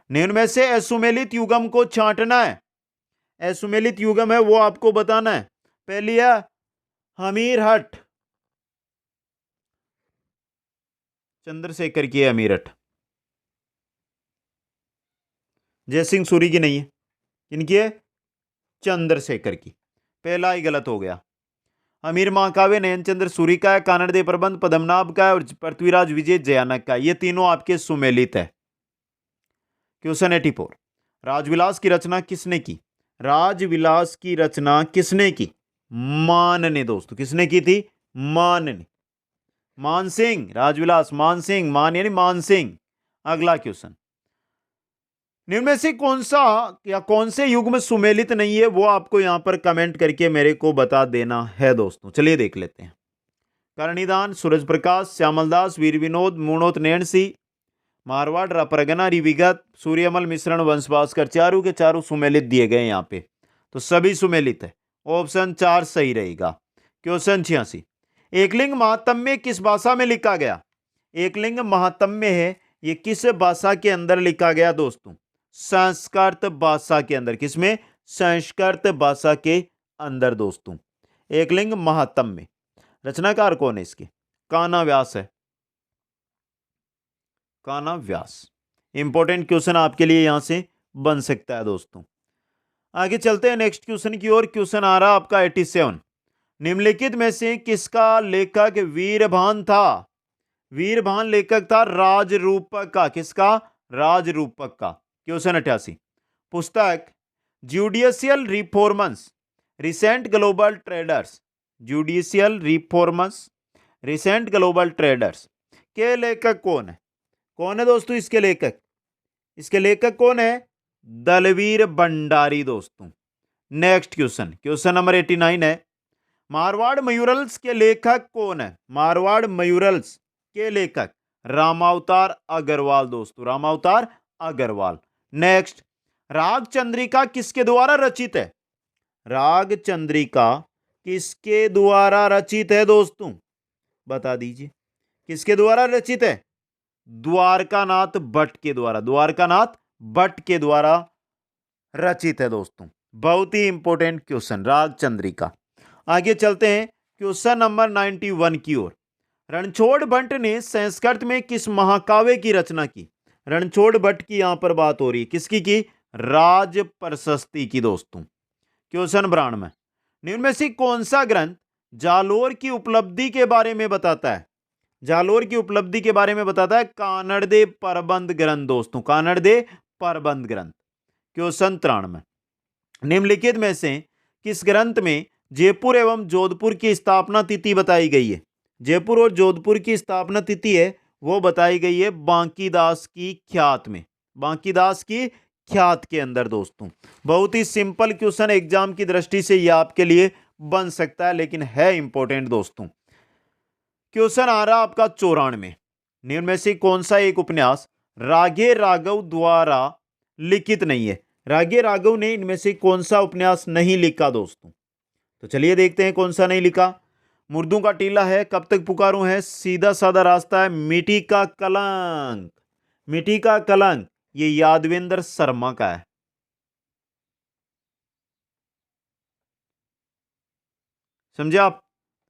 निम्न में से असुमेलित युगम को छांटना है। असुमेलित युगम है वो आपको बताना है। पहली है हमीरहट, चंद्रशेखर की है हमीरहट, जयसिंह सूरी की नहीं है, इनकी है चंद्रशेखर की, पहला ही गलत हो गया। अमीर महाकाव्य नयनचंद्र सूरी का है, कानड़देव प्रबंध पद्मनाभ का है, और पृथ्वीराज विजय जयानक का, ये तीनों आपके सुमेलित है। क्वेश्चन 84, राजविलास की रचना किसने की? राजविलास की रचना किसने की? मान ने दोस्तों, किसने की थी? मान ने, मानसिंह, राजविलास मानसिंह, मान यानी मानसिंह। अगला क्वेश्चन, निम्न में से कौन सा या कौन से युग में सुमेलित नहीं है वो आपको यहां पर कमेंट करके मेरे को बता देना है दोस्तों। चलिए देख लेते हैं, करणीदान, सूरज प्रकाश, श्यामलदास, वीर विनोद, मूणोत नैणसी, मारवाड़, रापरगना, रिविगत, सूर्यमल मिश्रण, वंशभास्कर, चारों के चारों सुमेलित दिए गए यहाँ पे, तो सभी सुमेलित है, ऑप्शन 4 सही रहेगा। क्वेश्चन 86, एकलिंग महात्म्य किस भाषा में लिखा गया? एकलिंग महात्म्य है, ये किस भाषा के अंदर लिखा गया दोस्तों? संस्कृत भाषा के अंदर। किसमें? संस्कृत भाषा के अंदर दोस्तों। एकलिंग महात्म्य, रचनाकार कौन है इसके? कान्हा व्यास है, कान्हा व्यास। इंपॉर्टेंट क्वेश्चन आपके लिए यहां से बन सकता है दोस्तों। आगे चलते हैं नेक्स्ट क्वेश्चन की ओर। क्वेश्चन आ रहा आपका 87, निम्नलिखित में से किसका लेखक वीरभान था? वीरभान लेखक था राजरूपक का। किसका? राजरूपक का। क्वेश्चन 88, पुस्तक judicial reforms recent global traders, judicial reforms recent global traders के लेखक कौन है? कौन है दोस्तों इसके लेखक? इसके लेखक कौन है? दलवीर भंडारी दोस्तों। नेक्स्ट क्वेश्चन, क्वेश्चन नंबर 89 है, मारवाड़ मयूरल्स के लेखक कौन है? मारवाड़ मयूरल्स के लेखक रामावतार अग्रवाल दोस्तों, रामावतार अग्रवाल। नेक्स्ट, राग चंद्रिका किसके द्वारा रचित है? राग चंद्रिका किसके द्वारा रचित है दोस्तों? बता दीजिए, किसके द्वारा रचित है? द्वारकानाथ भट्ट के द्वारा, द्वारकानाथ भट्ट के द्वारा रचित है दोस्तों। बहुत ही इंपॉर्टेंट क्वेश्चन, राग चंद्रिका। आगे चलते हैं क्वेश्चन नंबर 91 की ओर। रणछोड़ भट्ट ने संस्कृत में किस महाकाव्य की रचना की? रणछोड़ भट्ट की यहां पर बात हो रही है, किसकी की? राज प्रशस्ति की दोस्तों। क्वेश्चन 92, निम्न में से कौन सा ग्रंथ जालोर की उपलब्धि के बारे में बताता है? जालोर की उपलब्धि के बारे में बताता है कानड़देव प्रबंध ग्रंथ दोस्तों, कानड़देव प्रबंध ग्रंथ। क्वेश्चन 93, निम्नलिखित में से किस ग्रंथ में जयपुर एवं जोधपुर की स्थापना तिथि बताई गई है? जयपुर और जोधपुर की स्थापना तिथि है वो बताई गई है बांकीदास की ख्यात में, बांकीदास की ख्यात के अंदर दोस्तों। बहुत ही सिंपल क्वेश्चन, एग्जाम की दृष्टि से ये आपके लिए बन सकता है, लेकिन है इंपॉर्टेंट दोस्तों। क्वेश्चन आ रहा आपका 94, निम्न में से कौन सा एक उपन्यास रागे राघव द्वारा लिखित नहीं है? रागे राघव ने इनमें से कौन सा उपन्यास नहीं लिखा दोस्तों? तो चलिए देखते हैं कौन सा नहीं लिखा। मुर्दों का टीला है, कब तक पुकारूं है, सीधा साधा रास्ता है, मिट्टी का कलंक। मिट्टी का कलंक ये यादवेंद्र शर्मा का है। समझे आप?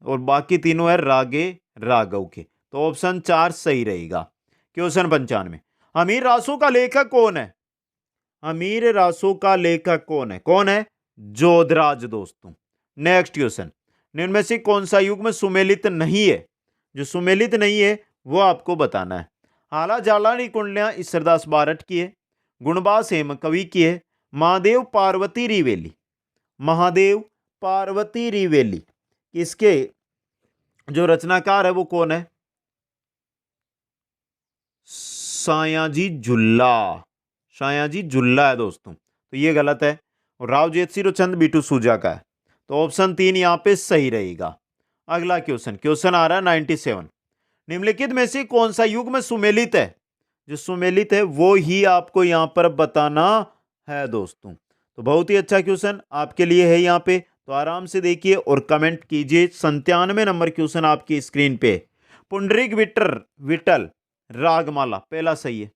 और बाकी तीनों है रागे राघव के। तो ऑप्शन 4 सही रहेगा। क्वेश्चन 95, अमीर रासों का लेखक कौन है? अमीर रासों का लेखक कौन है? कौन है? जोधराज दोस्तों। नेक्स्ट क्वेश्चन, निम्न में से कौन सा युग्म सुमेलित नहीं है? जो सुमेलित नहीं है वो आपको बताना है। आला जालानी कुंडलियां ईश्वरदास बारट की है, गुणबास हेम कवि की है, महादेव पार्वती रिवेली। महादेव पार्वती रिवेली इसके जो रचनाकार है वो कौन है? सायाजी जुल्ला। सायाजी जुल्ला है दोस्तों। तो ये गलत है, और राव जेतसिंह चंद बीटू सूजा का है। तो ऑप्शन 3 यहां पे सही रहेगा। अगला क्वेश्चन, क्वेश्चन आ रहा है 97, निम्नलिखित में से कौन सा युग्म सुमेलित है? जो सुमेलित है वो ही आपको यहां पर बताना है दोस्तों। तो बहुत ही अच्छा क्वेश्चन आपके लिए है यहां पे, तो आराम से देखिए और कमेंट कीजिए। 97 नंबर क्वेश्चन आपकी स्क्रीन पे। पुंडरीक विठल रागमाला पहला सही है।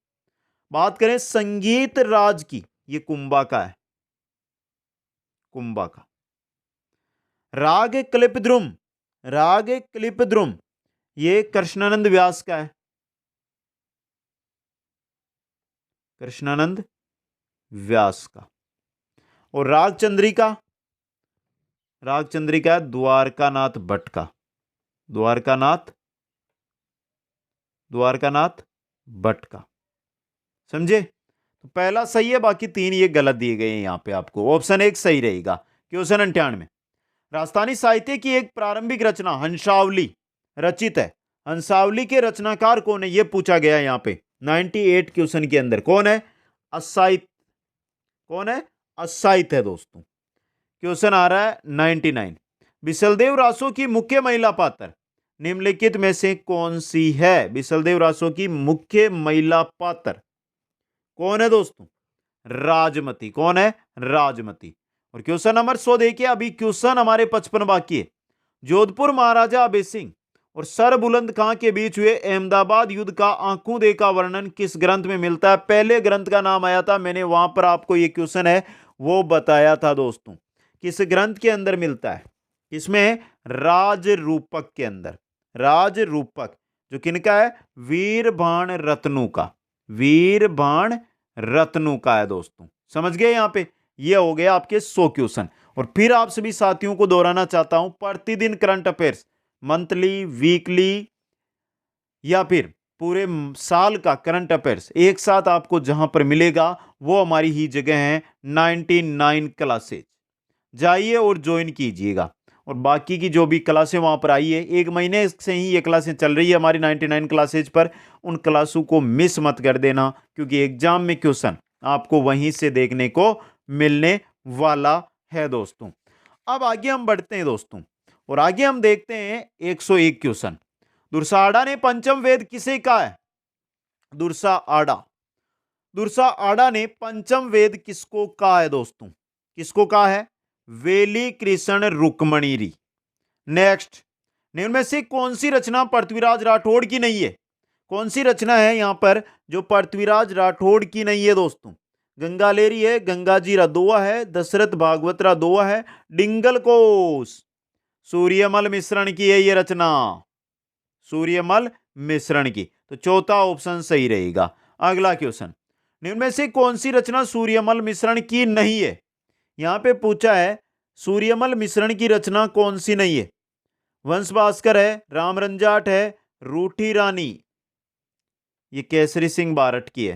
बात करें संगीत राज की, ये कुंभा का है, कुंभा का। राग क्लिपद्रुम, राग क्लिपद्रुम ये कृष्णानंद व्यास का है, कृष्णानंद व्यास का। और राग चंद्रिका, राग चंद्रिका द्वारकानाथ भट्ट का, द्वारकानाथ भट्ट का। समझे? तो पहला सही है, बाकी 3 ये गलत दिए गए हैं यहां पे आपको। ऑप्शन 1 सही रहेगा। क्वेश्चन 98, राजस्थानी साहित्य की एक प्रारंभिक रचना हंसावली रचित है। हंसावली के रचनाकार कौन है? यह पूछा गया यहां पे 98 क्वेश्चन के अंदर। कौन है? असाहित। कौन है? असाहित है दोस्तों। क्वेश्चन आ रहा है 99, बिसलदेव रासो की मुख्य महिला पात्र निम्नलिखित में से कौन सी है? बिसलदेव रासो की मुख्य महिला पात्र कौन है दोस्तों? राजमती। कौन है? राजमती। और क्वेश्चन नंबर 100 देखिए, अभी क्वेश्चन हमारे 55 बाकी है। जोधपुर महाराजा अभय सिंह और सर बुलंद खां के बीच हुए अहमदाबाद युद्ध का आंखों देखा वर्णन किस ग्रंथ में मिलता है? पहले ग्रंथ का नाम आया था, मैंने वहां पर आपको ये क्वेश्चन है वो बताया था दोस्तों। किस ग्रंथ के अंदर मिलता है? इसमें राज रूपक के अंदर। राज रूपक जो किनका है? वीरभान रत्नू का, वीरभान रत्नू का है दोस्तों। समझ गए? यहां पे ये हो गया आपके 100 क्वेश्चन। और फिर आप सभी साथियों को दोहराना चाहता हूं, प्रतिदिन करंट अफेयर्स, मंथली, वीकली या फिर पूरे साल का करंट अफेयर्स एक साथ आपको जहां पर मिलेगा वो हमारी ही जगह है 99 क्लासेज। जाइए और ज्वाइन कीजिएगा। और बाकी की जो भी क्लासें वहां पर आई है, 1 महीने से ही ये क्लासें चल रही है हमारी 99 क्लासेज पर, उन क्लासों को मिस मत कर देना, क्योंकि एग्जाम में क्वेश्चन आपको वहीं से देखने को मिलने वाला है दोस्तों। अब आगे हम बढ़ते हैं दोस्तों, और आगे हम देखते हैं 101 क्वेश्चन। दुर्सा आडा ने पंचम वेद किसे कहा है? दुर्सा आडा, दुर्सा आडा ने पंचम वेद किसको कहा है दोस्तों? किसको कहा है? वेली कृष्ण रुक्मणीरी। नेक्स्ट, निम्न में से कौन सी रचना पृथ्वीराज राठौड़ की नहीं है? कौन सी रचना है यहां पर जो पृथ्वीराज राठौड़ की नहीं है दोस्तों? गंगालेरी है, गंगाजी दोहा है, दशरथ भागवत दोहा है, डिंगल कोश। सूर्यमल मिश्रण की है ये रचना, सूर्यमल मिश्रण की। तो चौथा ऑप्शन सही रहेगा। अगला क्वेश्चन, निम्न में से कौन सी रचना सूर्यमल मिश्रण की नहीं है? यहां पे पूछा है सूर्यमल मिश्रण की रचना कौन सी नहीं है? वंश भास्कर है, रामरंजाट है, रूठी रानी, ये केसरी सिंह बारट की है,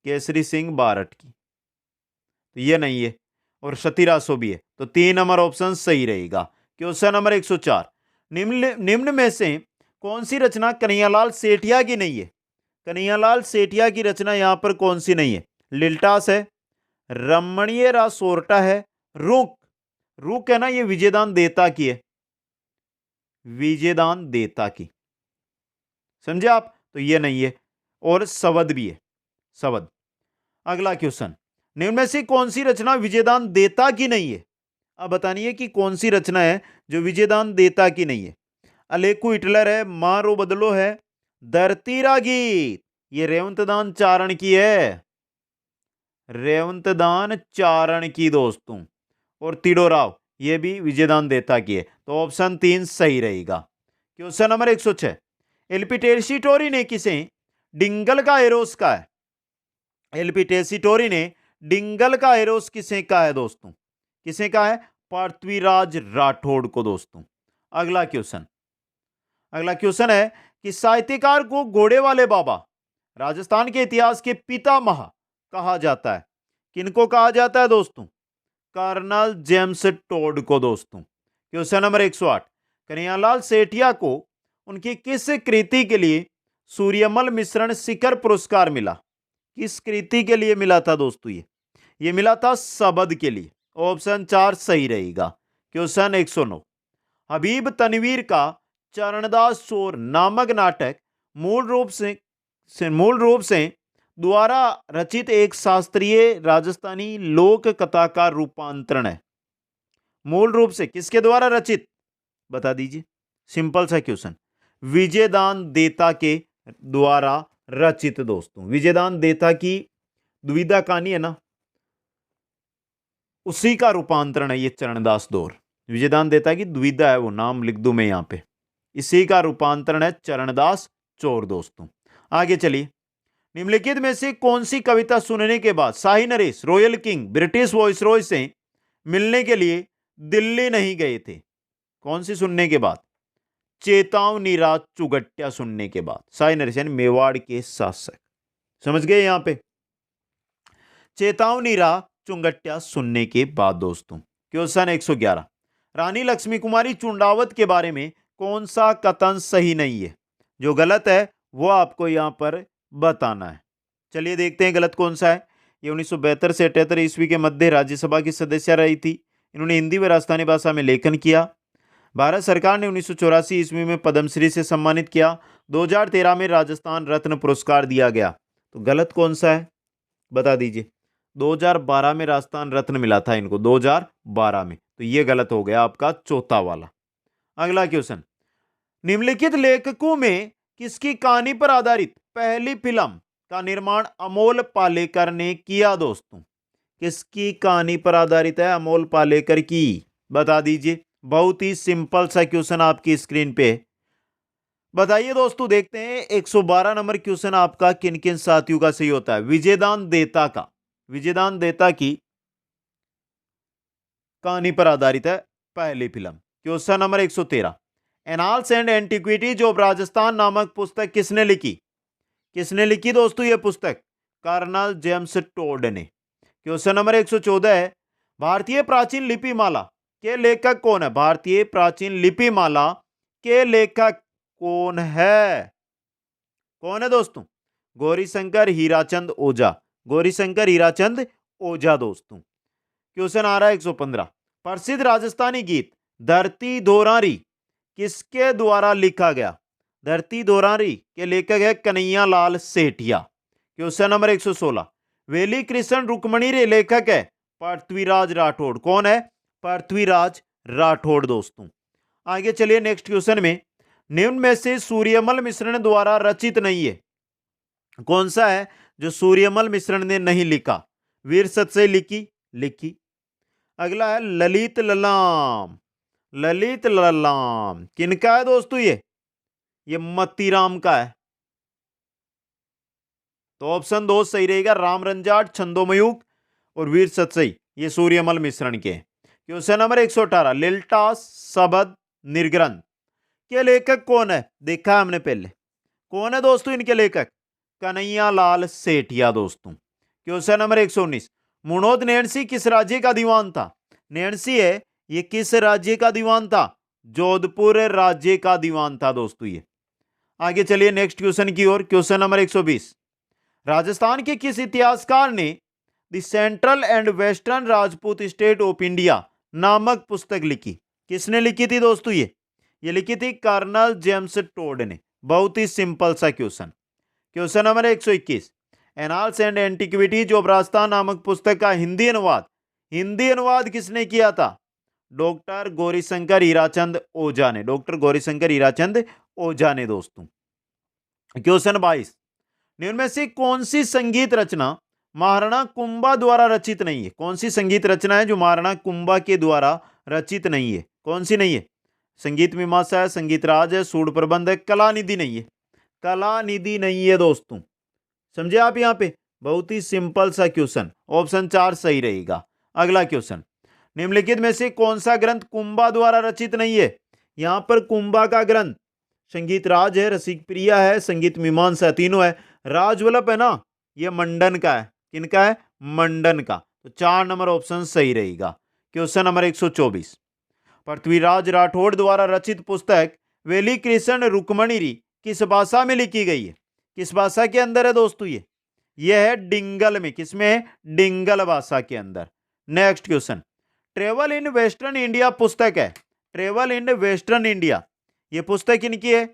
केसरी सिंह बारट की, तो ये नहीं है। और सतीरासो भी है। तो 3 नंबर ऑप्शन सही रहेगा। क्वेश्चन नंबर 104, निम्न में से कौन सी रचना कन्हैयालाल सेठिया की नहीं है? कन्हैयालाल सेठिया की रचना यहां पर कौन सी नहीं है? लिल्टास है, रमणीय रा सोरठा है, रुक रुक है ना, ये विजयदान देता की है, विजयदान देता की, समझे आप? तो ये नहीं है। और सवद भी है, सवद। अगला क्वेश्चन, निम्न में से कौन सी रचना विजयदान देता की नहीं है? अब बतानिए कि कौन सी रचना है जो विजयदान देता की नहीं है। अलेकू हिटलर है, मारो बदलो है, धरतीरा गीत, ये रेवंतदान चारण की है, रेवंतदान चारण की दोस्तों। और तिडोराव, ये भी विजयदान देता की है। तो ऑप्शन 3 सही रहेगा। क्वेश्चन नंबर 106, एल्पिटेसिटोरी ने किसे डिंगल का एरोस कहा है? एल्पिटेसिटोरी ने डिंगल का एरोस किसे कहा है दोस्तों? किसे कहा है? पृथ्वीराज राठौड़ को दोस्तों। अगला क्वेश्चन, अगला क्वेश्चन है कि साहित्यकार को घोड़े वाले बाबा, राजस्थान के इतिहास के पितामह कहा जाता है। किनको कहा जाता है दोस्तों? कर्नल जेम्स टोड को दोस्तों। क्वेश्चन नंबर 108, कन्हैयालाल सेठिया को उनकी किस कृति के लिए सूर्यमल मिश्रण शिखर पुरस्कार मिला? किस कृति के लिए मिला था दोस्तों? ये मिला था शबद के लिए। ऑप्शन 4 सही रहेगा। क्वेश्चन 109, हबीब तनवीर का चरणदास चोर नामक नाटक मूल रूप से द्वारा रचित एक शास्त्रीय राजस्थानी लोक कथा का रूपांतरण है। मूल रूप से किसके द्वारा रचित? बता दीजिए, सिंपल सा क्वेश्चन। विजयदान देता के द्वारा रचित दोस्तों। विजयदान देता की द्विधा कहानी है ना, उसी का रूपांतरण है ये चरणदास दौर। विजयदान देता की द्विधा है, वो नाम लिख दूं मैं यहां पे, इसी का रूपांतरण है चरणदास चोर दोस्तों। आगे चलिए, निम्नलिखित में से कौन सी कविता सुनने के बाद शाही नरेश रॉयल किंग ब्रिटिश वॉइसरॉय से मिलने के लिए दिल्ली नहीं गए थे? कौन सी सुनने के बाद? चेतावनी रात चुगट्टा सुनने के बाद। शाही नरेश यानी मेवाड़ के शासक, समझ गए यहां पे? चेतावनी रात चुगट्टा सुनने के बाद दोस्तों। क्वेश्चन 111, रानी लक्ष्मी कुमारी चुंडावत के बारे में कौन सा कथन सही नहीं है? जो गलत है वो आपको यहां पर बताना है। चलिए देखते हैं गलत कौन सा है। ये 1972 से 78 ईस्वी के मध्य राज्यसभा की सदस्य रही थी। इन्होंने हिंदी व राजस्थानी भाषा में लेखन किया। भारत सरकार ने 1984 ईस्वी में पद्मश्री से सम्मानित किया। 2013 में राजस्थान रत्न पुरस्कार दिया गया। तो गलत कौन सा है बता दीजिए। 2012 में राजस्थान रत्न मिला था इनको, 2012 में। तो ये गलत हो गया आपका चौथा वाला। अगला क्वेश्चन, निम्नलिखित लेखकों में किसकी कहानी पर आधारित पहली फिल्म का निर्माण अमोल पालेकर ने किया दोस्तों? किसकी कहानी पर आधारित है? अमोल पालेकर की। बता दीजिए, बहुत ही सिंपल सा क्वेश्चन आपकी स्क्रीन पे बताइए दोस्तों। देखते हैं 112 नंबर क्वेश्चन आपका किन किन साथियों का सही होता है। विजयदान देता का, विजयदान देता की कहानी पर आधारित है पहली film. Question number 113, annals and antiquities of Rajasthan नामक पुस्तक किसने लिखी? किसने लिखी दोस्तों ये पुस्तक? कर्नल जेम्स टोड ने। क्वेश्चन नंबर 114 है, भारतीय प्राचीन लिपि माला के लेखक कौन है? भारतीय प्राचीन लिपि माला के लेखक कौन है? कौन है दोस्तों? गौरीशंकर हीराचंद ओझा। गौरीशंकर हीराचंद ओझा दोस्तों। क्वेश्चन आ रहा है 115, प्रसिद्ध राजस्थानी गीत धरती दोरारी किसके द्वारा लिखा गया? धरती दोरारी के लेखक है कन्हैया लाल सेठिया। क्वेश्चन नंबर 116, वेली कृष्ण रुक्मणी रे लेखक है पृथ्वीराज राठौड़। कौन है? पृथ्वीराज राठौड़ दोस्तों। आगे चलिए नेक्स्ट क्वेश्चन में, निम्न में से सूर्यमल मिश्रण द्वारा रचित नहीं है? कौन सा है जो सूर्यमल मिश्रण ने नहीं लिखा? वीर सतसई लिखी। अगला है ललित ललाम। ललित ललाम किनका है दोस्तों? ये मतीराम का है। तो ऑप्शन 2 सही रहेगा। राम रंजाट, छंदोमयूख और वीर सतसई ये सूर्यमल मिश्रण के। क्वेश्चन नंबर 118, लिल्टा शबद निर्ग्रंथ के लेखक कौन है? देखा हमने पहले। कौन है दोस्तों इनके लेखक? कन्हैया लाल सेठिया दोस्तों। क्वेश्चन नंबर 119, मुनोद नैणसी किस राज्य का दीवान था? नैणसी है, ये किस राज्य का दीवान था? जोधपुर राज्य का दीवान था दोस्तों ये। आगे चलिए नेक्स्ट क्वेश्चन की ओर। क्वेश्चन नंबर 120, राजस्थान के किस इतिहासकार ने the central and western Rajput state of India नामक पुस्तक लिखी। किसने लिखी थी दोस्तों? ये लिखी थी कर्नल जेम्स टोड ने। बहुत ही सिंपल सा question. Question number 121, annals and antiquities of Rajasthan नामक पुस्तक का हिंदी अनुवाद किसने किया था? डॉक्टर गौरीशंकर हीराचंद ओझा ने। डॉक्टर गौरीशंकर हीराचंद ओझा ने दोस्तों। क्वेश्चन 22, निम्न में से कौन सी संगीत रचना महाराणा कुंभा द्वारा रचित नहीं है? कौन सी संगीत रचना है जो महाराणा कुंभा के द्वारा रचित नहीं है? कौन सी नहीं है? संगीत मीमांसा है, संगीत राज है, सूड प्रबंध है, कलानिधि नहीं है। कलानिधि नहीं है दोस्तों। समझे आप? यहां पे बहुत ही सिंपल सा क्वेश्चन, ऑप्शन 4 सही रहेगा। अगला क्वेश्चन, निम्नलिखित में से कौन सा ग्रंथ कुंभा द्वारा रचित नहीं है? यहां पर कुंभा का ग्रंथ संगीत राज है, रसिक प्रिया है, संगीत मीमांसा, तीनों है। राजवल्लभ है ना, ये मंडन का है। किनका है? मंडन का। तो 4 नंबर ऑप्शन सही रहेगा। क्वेश्चन नंबर 124, पृथ्वीराज राठौड़ द्वारा रचित पुस्तक वेली कृष्ण रुक्मणी किस भाषा में लिखी गई है? किस भाषा के अंदर है दोस्तों? ये है डिंगल में। किसमें है? डिंगल भाषा के अंदर। Next question, travel in western India पुस्तक है। ट्रेवल इन वेस्टर्न इंडिया, ये पुस्तक किनकी है?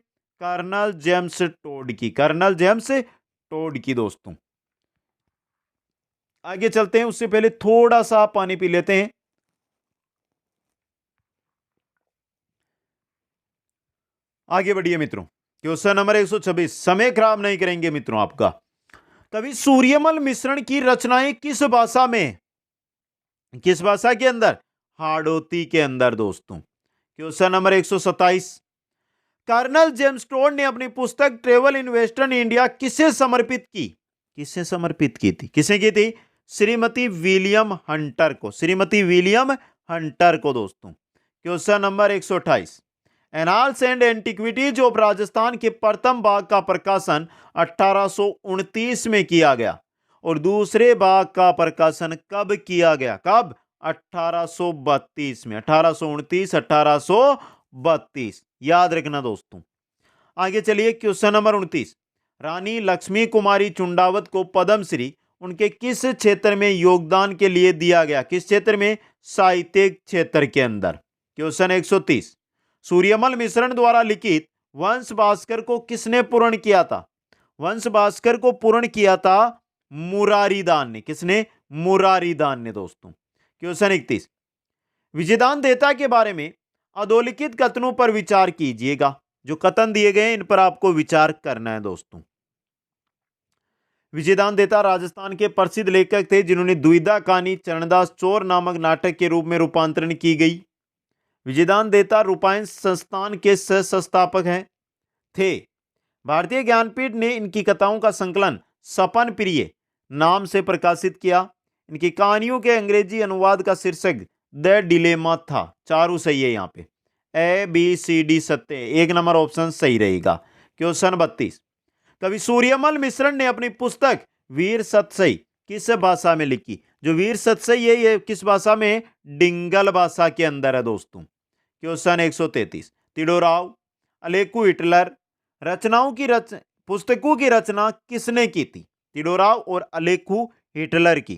कर्नल जेम्स टोड की। कर्नल जेम्स टोड की दोस्तों। आगे चलते हैं, उससे पहले थोड़ा सा पानी पी लेते हैं। आगे बढ़िए मित्रों। क्वेश्चन नंबर 126, समय खराब नहीं करेंगे मित्रों आपका। कवि सूर्यमल मिश्रण की रचनाएं किस भाषा में? किस भाषा के अंदर? हाड़ौती के अंदर दोस्तों। Question number 127, colonel James Tod ने अपनी पुस्तक ट्रेवल इन वेस्टर्न इंडिया किसे समर्पित की? किसे समर्पित की थी? किसे की थी? श्रीमती विलियम हंटर को। श्रीमती विलियम हंटर को दोस्तों। Question number 128, annals and antiquities of Rajasthan के प्रथम भाग का प्रकाशन 1829 में किया गया और दूसरे भाग का प्रकाशन कब किया गया? कब? 1832 में। 1829, 1832 याद रखना दोस्तों। आगे चलिए, क्वेश्चन नंबर 29, रानी लक्ष्मी कुमारी चुंडावत को पद्मश्री उनके किस क्षेत्र में योगदान के लिए दिया गया? किस क्षेत्र में? साहित्यिक क्षेत्र के अंदर। क्वेश्चन 130, सूर्यमल मिश्रण द्वारा लिखित वंश भास्कर को किसने पूर्ण किया था? वंश भास्कर को पूर्ण किया था मुरारीदान ने। किसने? मुरारीदान ने दोस्तों। क्वेश्चन 31, विजयदान देता के बारे में अधोलिखित कथनों पर विचार कीजिएगा। जो कथन दिए गए इन पर आपको विचार करना है दोस्तों। विजयदान देता राजस्थान के प्रसिद्ध लेखक थे जिन्होंने द्विधा कहानी चरणदास चोर नामक नाटक के रूप में रूपांतरण की गई। विजयदान देता रूपायन संस्थान के सह संस्थापक हैं थे। भारतीय ज्ञानपीठ ने इनकी कथाओं का संकलन सपन प्रिय नाम से प्रकाशित किया। इनकी कहानियों के अंग्रेजी अनुवाद का शीर्षक द डिलेमा था। चारों सही है यहाँ पे। ABCD सत्य। 1 नंबर ऑप्शन सही रहेगा। क्वेश्चन 32, कवि सूर्यमल मिश्रण ने अपनी पुस्तक वीर सतसई किस भाषा में लिखी? जो वीर सतसई है ये किस भाषा में? डिंगल भाषा के अंदर है दोस्तों। क्वेश्चन 133, तिडोराव अलेकू हिटलर पुस्तकों की रचना किसने की थी? तिडोराव और अलेकू हिटलर की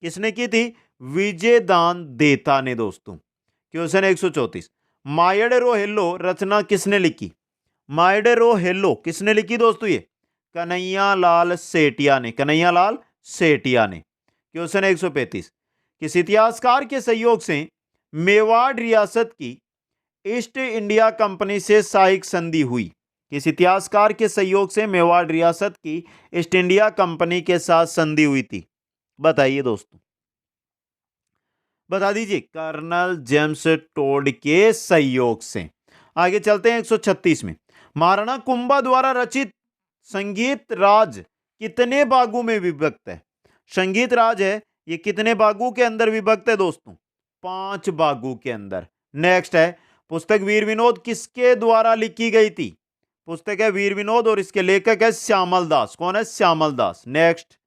किसने की थी? विजयदान देता ने दोस्तों। क्वेश्चन 134, मायडेरो हेलो रचना किसने लिखी? मायडेरो हेलो किसने लिखी दोस्तों? ये कन्हैयालाल सेठिया ने। कन्हैयालाल सेठिया ने। क्वेश्चन 135, किस इतिहासकार के सहयोग से मेवाड़ रियासत की ईस्ट इंडिया कंपनी से साहिक संधि हुई? किस इतिहासकार के सहयोग से मेवाड़ रियासत की ईस्ट इंडिया कंपनी के साथ संधि हुई थी? बताइए दोस्तों, बता दीजिए। कर्नल जेम्स टोड के सहयोग से। आगे चलते हैं 136 में, महाराणा कुंभा द्वारा रचित संगीत राज कितने भागों में विभक्त है? संगीत राज है ये कितने भागों के अंदर विभक्त है दोस्तों? 5 भागों के अंदर। नेक्स्ट है, पुस्तक वीर विनोद किसके द्वारा लिखी गई थी? पुस्तक है वीर विनोद और इसके लेखक है श्यामल दास। कौन है? श्यामल दास। नेक्स्ट,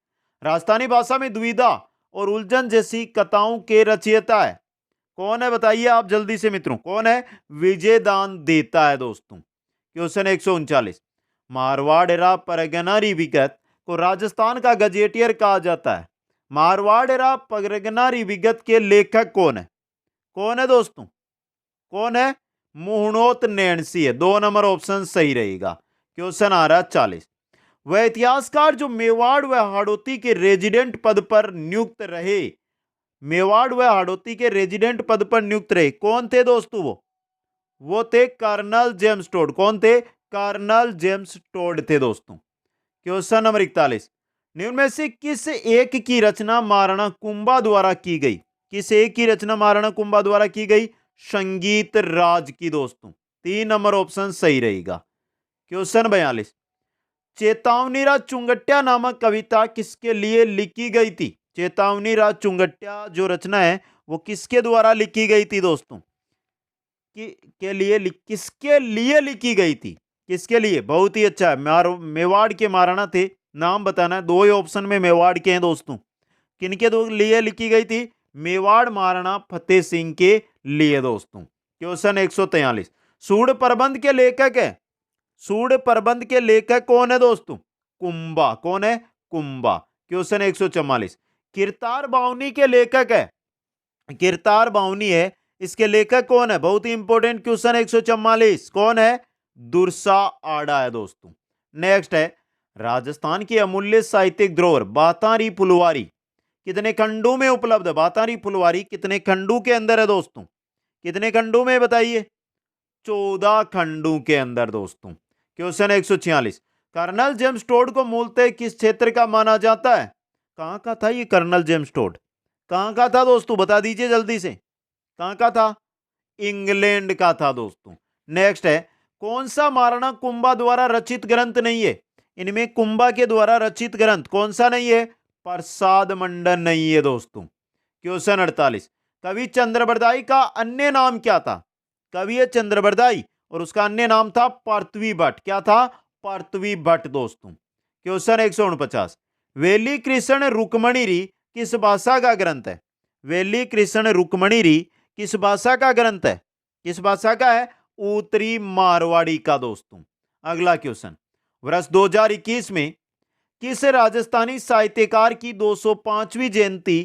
राजस्थानी भाषा में द्विधा और उलझन जैसी कथाओं के रचयिता है कौन है? बताइए आप जल्दी से मित्रों, कौन है? विजयदान देता है दोस्तों। क्वेश्चन 139, मारवाड़ेरा परगनारी विगत को राजस्थान का गजेटियर कहा जाता है। मारवाड़ेरा परगनारी विगत के लेखक कौन है? कौन है दोस्तों? कौन है? मुहणोत नैणसी है। 2 नंबर ऑप्शन सही रहेगा। क्वेश्चन आ रहा 40। वह इतिहासकार जो मेवाड़ व हाड़ौती के रेजिडेंट पद पर नियुक्त रहे, मेवाड़ व हाड़ौती के रेजिडेंट पद पर नियुक्त रहे, कौन थे दोस्तों? वो थे कर्नल जेम्स टोड। कौन थे? कर्नल जेम्स टोड थे दोस्तों। Question number 41। निम्न में से किस एक की रचना महाराणा कुंभा द्वारा की गई? किस एक की रचना महाराणा कुंभा द्वारा की गई? संगीत राज की दोस्तों। 3 नंबर ऑप्शन सही रहेगा। क्वेश्चन 42। चेतावनी राज चुंगट्या नामक कविता किसके लिए लिखी गई थी? चेतावनी राज चुंगट्या जो रचना है वो किसके द्वारा लिखी गई थी दोस्तों? किसके लिए लिखी गई थी? किसके लिए? बहुत ही अच्छा है। मेवाड़ के महाराणा थे, नाम बताना है। 2 ही ऑप्शन में मेवाड़ के हैं दोस्तों। किनके लिए लिखी गई थी? मेवाड़ महाराणा फतेह सिंह के लिए दोस्तों। क्वेश्चन 143। सूड प्रबंध के लेखक है, सूड प्रबंध के लेखक कौन है दोस्तों? कुंभा। कौन है? कुंभा। क्वेश्चन 144। किरतार बावनी के लेखक है, किरतार बावनी है, इसके लेखक कौन है? बहुत ही इंपॉर्टेंट क्वेश्चन 144। कौन है? दुर्सा आड़ा है दोस्तों। नेक्स्ट है, राजस्थान की अमूल्य साहित्यिक धरोहर बातारी फुलवारी कितने खंडों में उपलब्ध है? बातारी फुलवारी कितने खंडों के अंदर है दोस्तों? कितने खंडों में बताइए? 14 खंडों के अंदर दोस्तों। क्वेश्चन 146। कर्नल जेम्स टोड को मूलतः किस क्षेत्र का माना जाता है? कहां का था ये कर्नल जेम्स टोड? कहां का था दोस्तों? बता दीजिए जल्दी से। कहां का था? इंग्लैंड का था दोस्तों। नेक्स्ट है, कौन सा महाराणा कुंभा द्वारा रचित ग्रंथ नहीं है? इनमें कुंभा के द्वारा रचित ग्रंथ कौन सा नहीं है? प्रसाद मंडन नहीं है दोस्तों। क्वेश्चन 48। कवि चंद्रबरदाई का अन्य नाम क्या था? कवि है चंद्रबरदाई और उसका अन्य नाम था पार्थवी भट्ट। क्या था? पार्थवी भट्ट दोस्तों। क्वेश्चन 149। वेली कृष्ण रुक्मणी किस भाषा का ग्रंथ है? वेली कृष्ण रुक्मणी किस भाषा का ग्रंथ है? किस भाषा का है? उत्तरी मारवाड़ी का दोस्तों। अगला क्वेश्चन, वर्ष 2021 में किस राजस्थानी साहित्यकार की 205वीं जयंती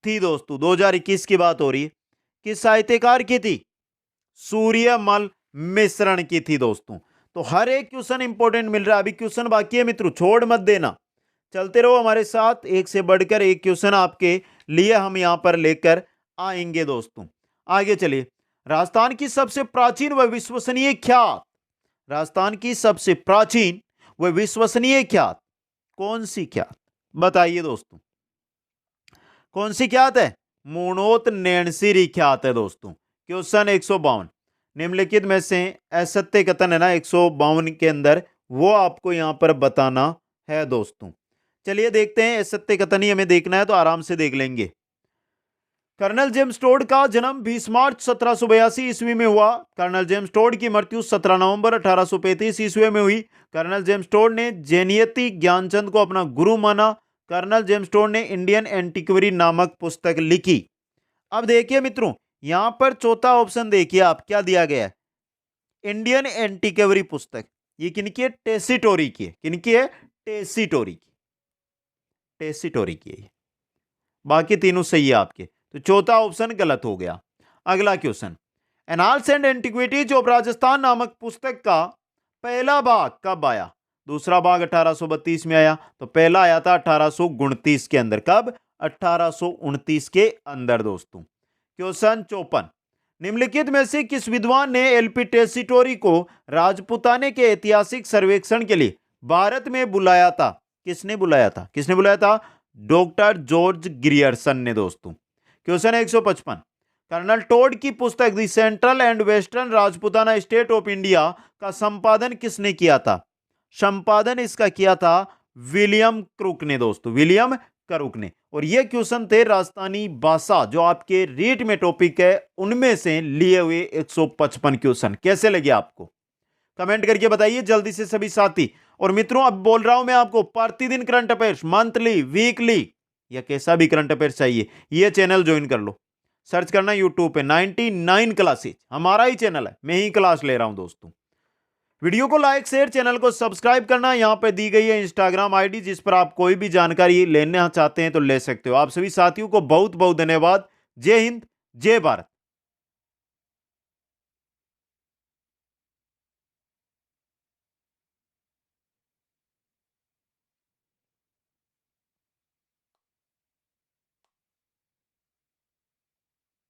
थी दोस्तों? 2021 की बात हो रही है। किस साहित्यकार की थी? सूर्यमल मिश्रण की थी दोस्तों। तो हर एक क्वेश्चन इंपॉर्टेंट मिल रहा है। अभी क्वेश्चन बाकी है मित्रों, छोड़ मत देना, चलते रहो हमारे साथ। एक से बढ़कर एक क्वेश्चन आपके लिए हम यहां पर लेकर आएंगे दोस्तों। आगे चलिए। राजस्थान की सबसे प्राचीन व विश्वसनीय ख्यात, राजस्थान की सबसे प्राचीन व विश्वसनीय ख्यात कौन सी ख्यात? बताइए दोस्तों, कौन सी ख्यात है? मुणोत नैणसी ख्यात है दोस्तों। क्वेश्चन 152। निम्नलिखित में से असत्य कथन है ना 152 के अंदर, वो आपको यहां पर बताना है दोस्तों। चलिए देखते हैं। असत्य कथन ही हमें देखना है तो आराम से देख लेंगे। कर्नल जेम्स टोड का जन्म 20 मार्च 1782 ईस्वी में हुआ। कर्नल जेम्स टोड की मृत्यु 17 नवंबर 1835 ईस्वी में हुई। कर्नल जेम्स टोड ने जेनियति ज्ञानचंद को अपना गुरु माना। कर्नल जेम्स टोड ने इंडियन एंटीक्वरी नामक पुस्तक लिखी। अब देखिए मित्रों, यहां पर चौथा ऑप्शन देखिए आप, क्या दिया गया है? इंडियन एंटीक्वरी पुस्तक। ये किनकी है? टेसिटोरी की है। किनकी है? टेसिटोरी की। टेसिटोरी की है। बाकी तीनों सही है आपके, तो चौथा ऑप्शन गलत हो गया। अगला question, annals and antiquities of Rajasthan नामक पुस्तक का पहला भाग कब आया? दूसरा भाग 1832 में आया, तो पहला आया था 1829 के अंदर। कब? 1829 के अंदर दोस्तों। क्वेश्चन 54। निम्नलिखित में से किस विद्वान ने एलपी टेसिटोरी को राजपुताने के ऐतिहासिक सर्वेक्षण के लिए भारत में बुलाया था? किसने बुलाया था? किसने बुलाया था? डॉक्टर जॉर्ज ग्रियर्सन ने दोस्तों। क्वेश्चन 155। कर्नल टोड की पुस्तक the central and western Rajputana state of India का संपादन किसने किया था? संपादन इसका किया था विलियम क्रुक ने दोस्तों। विलियम क्रुक ने। और ये क्वेश्चन थे राजस्थानी भाषा जो आपके रीट में टॉपिक है उनमें से लिए हुए 155 क्वेश्चन। कैसे लगे आपको? कमेंट करके बताइए जल्दी से सभी साथी। और मित्रों, अब बोल रहा हूं मैं आपको, प्रतिदिन करंट अफेयर्स, मंथली, वीकली या कैसा भी करंट अफेयर्स चाहिए, ये चैनल ज्वाइन कर लो। सर्च करना यूट्यूब पे 99 क्लासेज, हमारा ही चैनल है, मैं ही क्लास ले रहा हूं दोस्तों। वीडियो को लाइक शेयर, चैनल को सब्सक्राइब करना। यहां पे दी गई है इंस्टाग्राम आईडी, जिस पर आप कोई भी जानकारी लेना चाहते हैं तो ले सकते हो। आप सभी साथियों को बहुत बहुत धन्यवाद। जय हिंद, जय भारत।